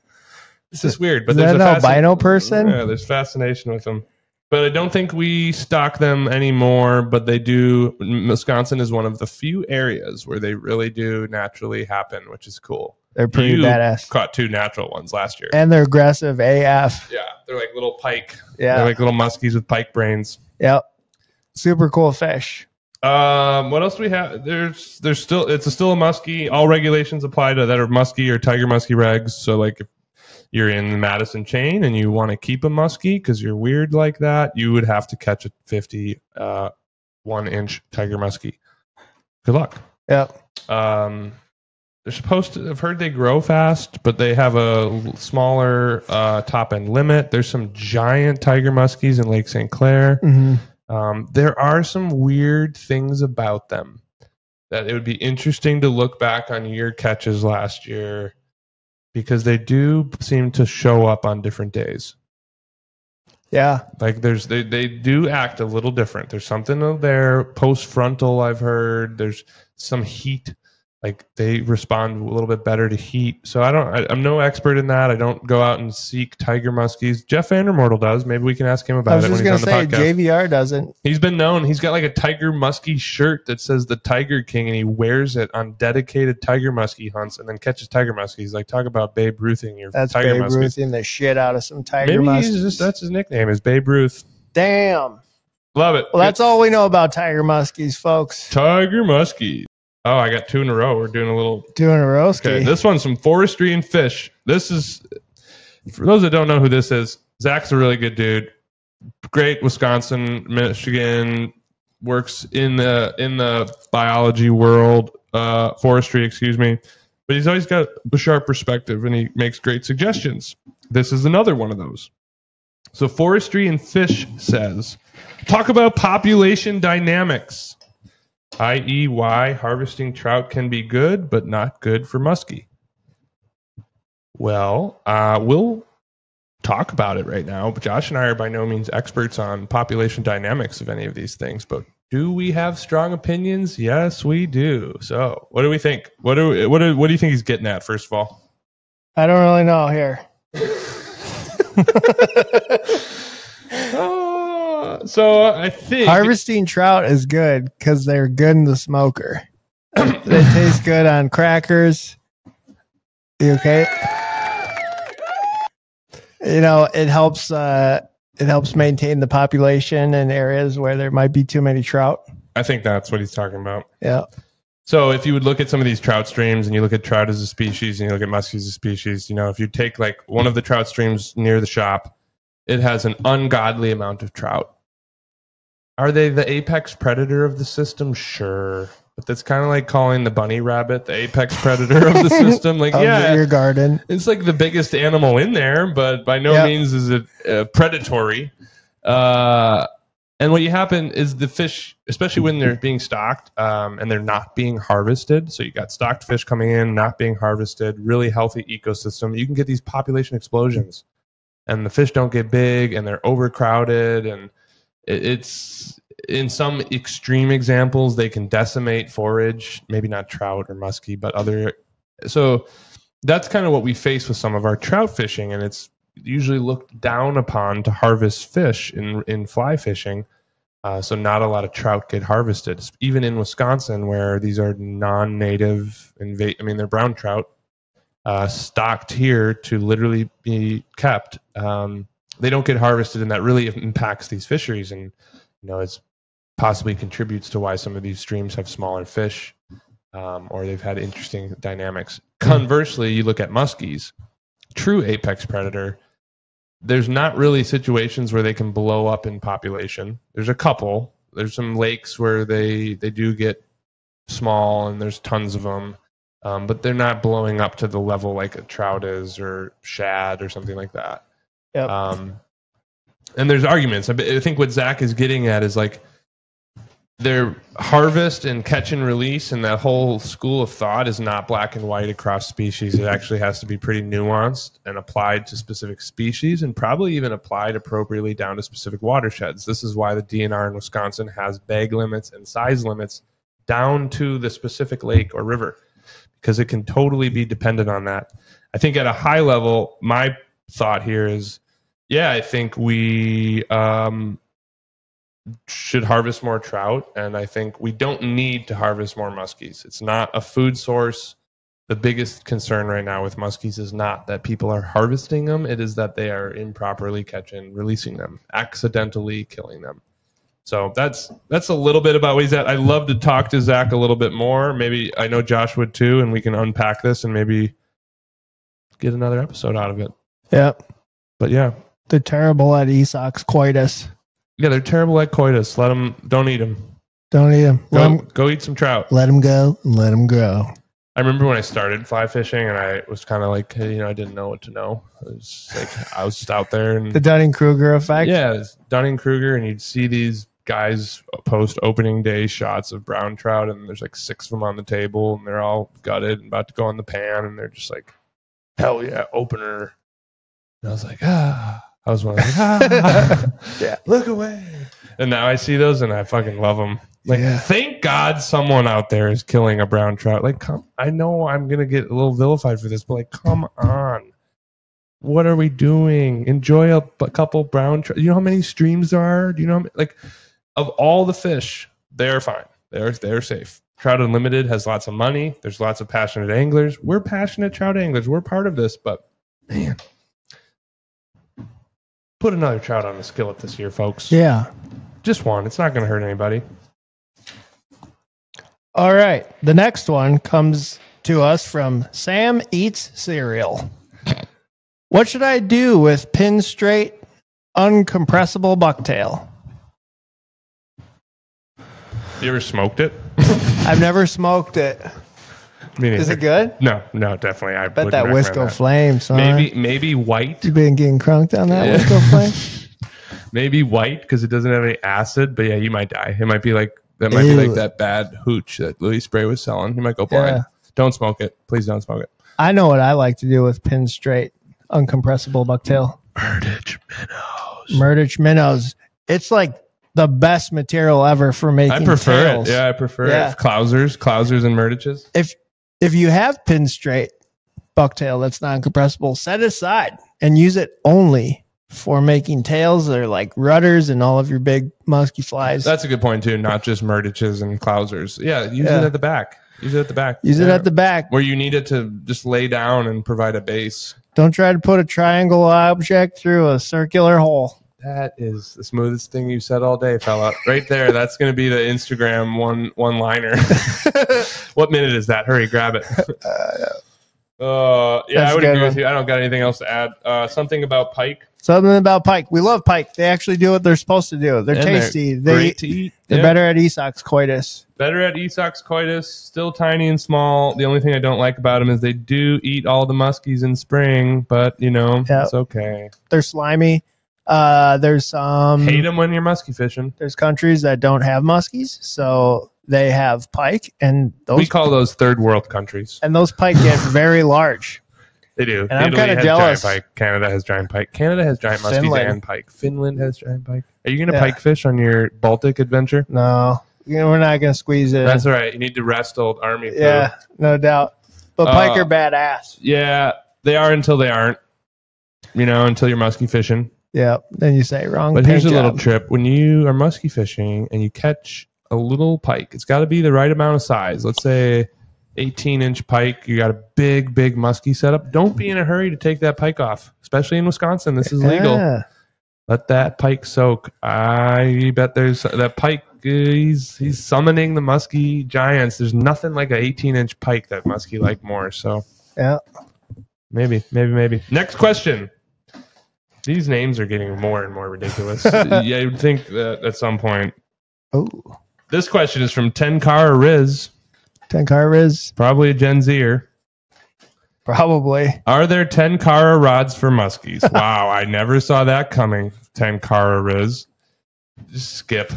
This is weird, but there's an albino person. Yeah, there's fascination with them. But I don't think we stock them anymore, but they do. Wisconsin is one of the few areas where they really do naturally happen, which is cool. They're pretty badass. Caught 2 natural ones last year. And they're aggressive AF. Yeah, they're like little pike. Yeah. They're like little muskies with pike brains. Yep. Super cool fish. What else do we have? There's still a muskie. All regulations apply to that are muskie or tiger muskie regs. So like if you're in the Madison chain and you want to keep a muskie because you're weird like that, you would have to catch a 50 1-inch tiger muskie. Good luck. Yep. They're supposed to. I've heard they grow fast, but they have a smaller top end limit. There's some giant tiger muskies in Lake St. Clair. Mm-hmm. There are some weird things about them that it would be interesting to look back on your catches last year, because they do seem to show up on different days. Yeah. Like they do act a little different. There's something there post frontal. I've heard there's some heat. Like they respond a little bit better to heat. So I'm no expert in that. I don't go out and seek tiger muskies. Jeff Vandermortel does. Maybe we can ask him about it when he's on the podcast. I was just going to say, JVR doesn't. He's been known. He's got like a tiger muskie shirt that says the Tiger King, and he wears it on dedicated tiger muskie hunts and then catches tiger muskies. Like, talk about Babe Ruthing your That's tiger Babe muskies. Ruthing the shit out of some tiger Maybe muskies. that's his nickname is Babe Ruth. Damn. Love it. Well, that's all we know about tiger muskies, folks. Tiger muskie. Oh, I got 2 in a row. We're doing a roasty. Okay, this one's from Forestry and Fish. This is, for those that don't know who this is, Zach's a really good dude. Great Wisconsin, Michigan, works in the biology world, forestry, excuse me. But he's always got a sharp perspective, and he makes great suggestions. This is another one of those. So Forestry and Fish says, talk about population dynamics. I.e., why harvesting trout can be good, but not good for muskie. Well, we'll talk about it right now. But Josh and I are by no means experts on population dynamics of any of these things. But do we have strong opinions? Yes, we do. So, what do we think? What do you think he's getting at? First of all, I don't really know here. So I think harvesting trout is good because they're good in the smoker. They taste good on crackers. You okay? You know, it helps maintain the population in areas where there might be too many trout. I think that's what he's talking about. Yeah. So if you would look at some of these trout streams and you look at trout as a species and you look at muskies as a species, you know, if you take like one of the trout streams near the shop, it has an ungodly amount of trout. Are they the apex predator of the system? Sure. But that's kind of like calling the bunny rabbit the apex predator of the system. Like, yeah, your garden. It's like the biggest animal in there, but by no means is it predatory. And what you happen is the fish, especially when they're being stocked and they're not being harvested. So you got stocked fish coming in, not being harvested, really healthy ecosystem. You can get these population explosions, and the fish don't get big, and they're overcrowded, and it's in some extreme examples they can decimate forage. Maybe not trout or musky, but other. So that's kind of what we face with some of our trout fishing, and it's usually looked down upon to harvest fish in fly fishing. So not a lot of trout get harvested, even in Wisconsin, where these are non-native, they're brown trout, stocked here to literally be kept. They don't get harvested, and that really impacts these fisheries, and it's possibly contributes to why some of these streams have smaller fish, or they've had interesting dynamics. Conversely, you look at muskies, true apex predator. There's not really situations where they can blow up in population. There's a couple. There's some lakes where they do get small, and there's tons of them, but they're not blowing up to the level like a trout is or shad or something like that. Yep. And there's arguments. I think what Zach is getting at is like their harvest and catch and release, and that whole school of thought is not black and white across species. It actually has to be pretty nuanced and applied to specific species, and probably even applied appropriately down to specific watersheds. This is why the DNR in Wisconsin has bag limits and size limits down to the specific lake or river, because it can totally be dependent on that. I think at a high level, my thought here is, I think we should harvest more trout, and I think we don't need to harvest more muskies. It's not a food source. The biggest concern right now with muskies is not that people are harvesting them, it is that they are improperly catching, releasing them, accidentally killing them. So that's a little bit about what he's at. I'd love to talk to Zach a little bit more. Maybe I know Josh would too, and we can unpack this and maybe get another episode out of it. Yep. But yeah. They're terrible at Esox coitus. Yeah, they're terrible at coitus. Don't eat them. Don't eat them. Go eat some trout. Let them go and let them grow. I remember when I started fly fishing, and I was kind of like, I didn't know what to know. I was just out there. And the Dunning-Kruger effect? Yeah, it's Dunning-Kruger, and you'd see these guys post opening day shots of brown trout, and there's like 6 of them on the table, and they're all gutted and about to go in the pan, and they're just like, hell yeah, opener. And I was like, I was one of yeah, look away. And now I see those, and I fucking love them. Like, Thank God someone out there is killing a brown trout. Like, I know I'm going to get a little vilified for this, but like, come on. What are we doing? Enjoy a couple brown trout. You know how many streams there are? Do you know of all the fish, they're fine. They're safe. Trout Unlimited has lots of money. There's lots of passionate anglers. We're passionate trout anglers. We're part of this, but man, put another trout on the skillet this year, folks. Yeah. Just one. It's not going to hurt anybody. All right. The next one comes to us from Sam Eats Cereal. What should I do with pin straight, uncompressible bucktail? You ever smoked it? I've never smoked it. Is it good? No, definitely. I bet that Wisco Flame, son. Maybe white. You been getting crunked on that Wisco Flame? Maybe white because it doesn't have any acid, but yeah, you might die. It might be like that. Might be like that bad hooch that Louis Spray was selling. You might go blind. Yeah. Don't smoke it. Please don't smoke it. I know what I like to do with pin straight, uncompressible bucktail. Murdich minnows. It's like the best material ever for making I prefer tails. it. Yeah, I prefer it. Clousers and Murdiches. If you have pin straight bucktail that's non-compressible, set it aside and use it only for making tails that are like rudders and all of your big musky flies. That's a good point too. Not just Murdiches and Clousers. Yeah, use it at the back. Use it at the back where you need it to just lay down and provide a base. Don't try to put a triangle object through a circular hole. That is the smoothest thing you said all day, fella. Right there. That's going to be the Instagram one-liner. What minute is that? Hurry, grab it. I would agree with you. I don't got anything else to add. Something about pike. We love pike. They actually do what they're supposed to do. They're tasty. They're great to eat. They're better at Esox coitus. Still tiny and small. The only thing I don't like about them is they do eat all the muskies in spring, but it's okay. They're slimy. There's some Hate them when you're musky fishing. There's countries that don't have muskies, so they have pike, and We call those third world countries. and those pike get very large. They do. And I'm Italy kinda has jealous. Giant pike. Canada has giant pike. Canada has giant muskies Finland. and pike. Finland has giant pike. Are you going to Yeah. pike fish on your Baltic adventure? No, we're not gonna squeeze it. That's all right. You need to rest old army. Food. Yeah, no doubt. But pike are badass. Yeah, they are until they aren't. Until you're musky fishing. Yeah. Then you say wrong. But here's a paint little job. trip. When you are musky fishing and you catch a little pike, it's got to be the right amount of size. Let's say 18-inch pike. You got a big musky setup. Don't be in a hurry to take that pike off, especially in Wisconsin. This is legal. Yeah. Let that pike soak. I bet there's that pike. He's summoning the musky giants. There's nothing like an 18-inch pike that musky like more. So Yeah. maybe. Next question. These names are getting more and more ridiculous. Yeah, you'd think that at some point. Oh, This question is from Tenkara Riz, Tenkara Riz, probably a Gen Zer. probably. Are there Tenkara rods for muskies? Wow, I never saw that coming. Tenkara Riz. Just skip.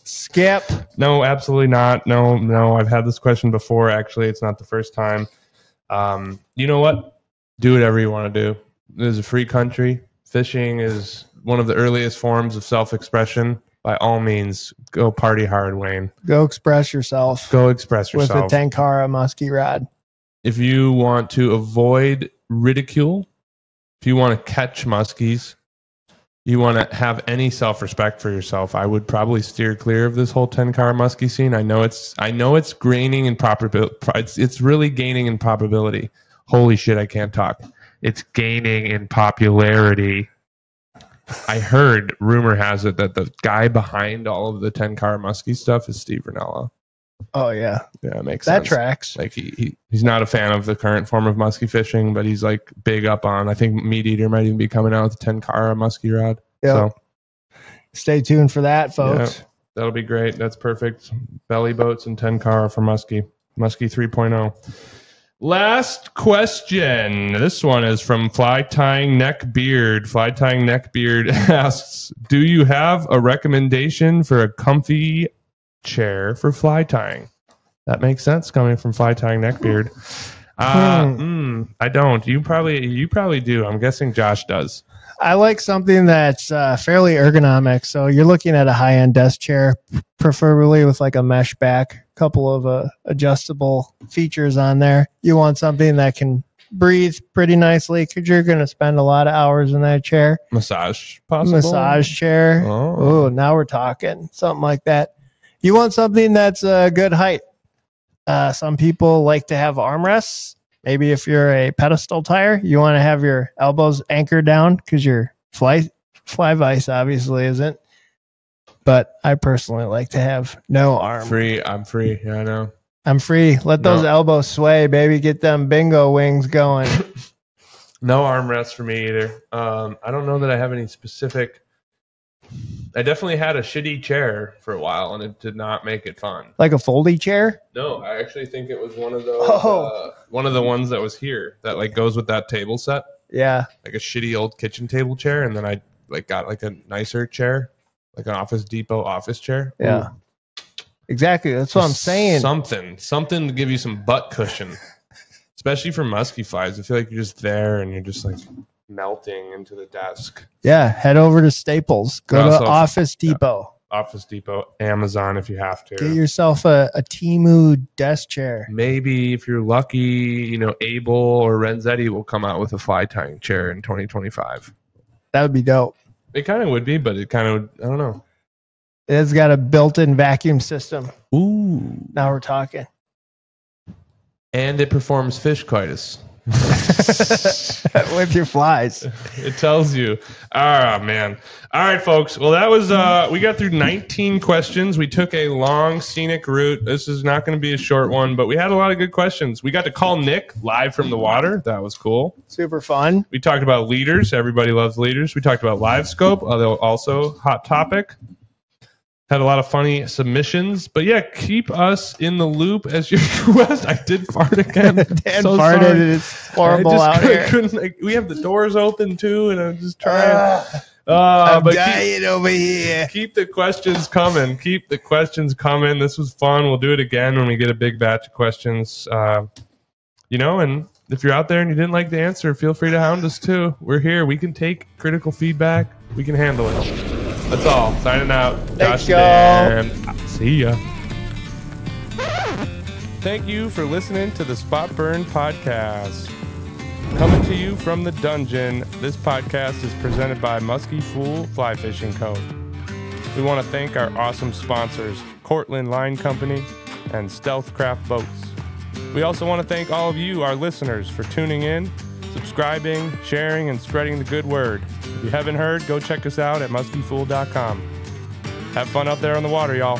Skip. No, absolutely not. No. I've had this question before. Actually, it's not the first time. You know what? Do whatever you want to do. This is a free country. Fishing is one of the earliest forms of self-expression. By all means, go party hard, Wayne. Go express yourself Go express with yourself. a Tenkara musky rod. If you want to avoid ridicule, if you want to catch muskies, you want to have any self-respect for yourself, I would probably steer clear of this whole Tenkara muskie scene. I know it's gaining in probability. It's really gaining in probability. Holy shit, I can't talk. It's gaining in popularity. I heard, rumor has it, that the guy behind all of the Tenkara muskie stuff is Steve Ranella. Oh yeah, Yeah, it makes that sense. tracks. Like he's not a fan of the current form of musky fishing, but he's like big up on. I think Meat Eater might even be coming out with a Tenkara musky rod. Yep. So Stay tuned for that, folks. yeah, that'll be great. That's perfect. Belly boats and Tenkara for musky 3.0. Last question. This one is from Fly Tying Neck Beard. Fly Tying Neck Beard asks, do you have a recommendation for a comfy chair for fly tying? That makes sense coming from Fly Tying Neck Beard. I don't. You probably do. I'm guessing Josh does. I like something that's fairly ergonomic. So you're looking at a high-end desk chair, preferably with like a mesh back, couple of adjustable features on there. You want something that can breathe pretty nicely because you're going to spend a lot of hours in that chair. Massage possible? Massage chair. Oh. Oh, now we're talking. Something like that. You want something that's a good height. Some people like to have armrests. Maybe if you're a pedestal tire, you want to have your elbows anchored down because your fly vise obviously isn't. But I personally like to have no arm. I'm free. Yeah, I know. I'm free. Let those No. elbows sway, baby. Get them bingo wings going. No armrests for me either. I don't know that I have any specific. I definitely had a shitty chair for a while, and it did not make it fun. Like a foldy chair? No, I actually think it was one of those. Oh. One of the ones that was here that like goes with that table set, Yeah. like a shitty old kitchen table chair, and then I like got like a nicer chair, like an Office Depot office chair. Yeah. Ooh. Exactly. That's what I'm saying. Something to give you some butt cushion, especially for musky flies. I feel like you're just there and you're just like melting into the desk. Yeah. Head over to Staples. Go Also- to Office Depot. Office Depot, Amazon if you have to. Get yourself a Temu desk chair. Maybe if you're lucky, Able or Renzetti will come out with a fly tying chair in 2025. That would be dope. It kind of would be, but it kind of, I don't know. It's got a built-in vacuum system. Ooh. Now we're talking. And it performs fish coitus. With your flies. It tells you. Ah, man. All right, folks. Well, that was, we got through 19 questions. We took a long scenic route. This is not going to be a short one, but we had a lot of good questions. We got to call Nick live from the water. That was cool. Super fun. We talked about leaders. Everybody loves leaders. We talked about live scope, although also hot topic. Had a lot of funny submissions. But yeah, keep us in the loop as your request. I did fart again. Dan So farted. sorry. And it's horrible out here. We have the doors open too, and I'm just trying. I'm but dying over here. keep the questions coming. Keep the questions coming. This was fun. We'll do it again when we get a big batch of questions. And if you're out there and you didn't like the answer, feel free to hound us too. We're here. We can take critical feedback. We can handle it. That's all. Signing out. Thanks, Josh y'all. and Dan. See ya. Thank you for listening to the Spot Burn Podcast. Coming to you from the dungeon, this podcast is presented by Musky Fool Fly Fishing Co. We want to thank our awesome sponsors, Cortland Line Company and Stealth Craft Boats. We also want to thank all of you, our listeners, for tuning in, subscribing, sharing, and spreading the good word. If you haven't heard, go check us out at muskyfool.com. Have fun out there on the water, y'all.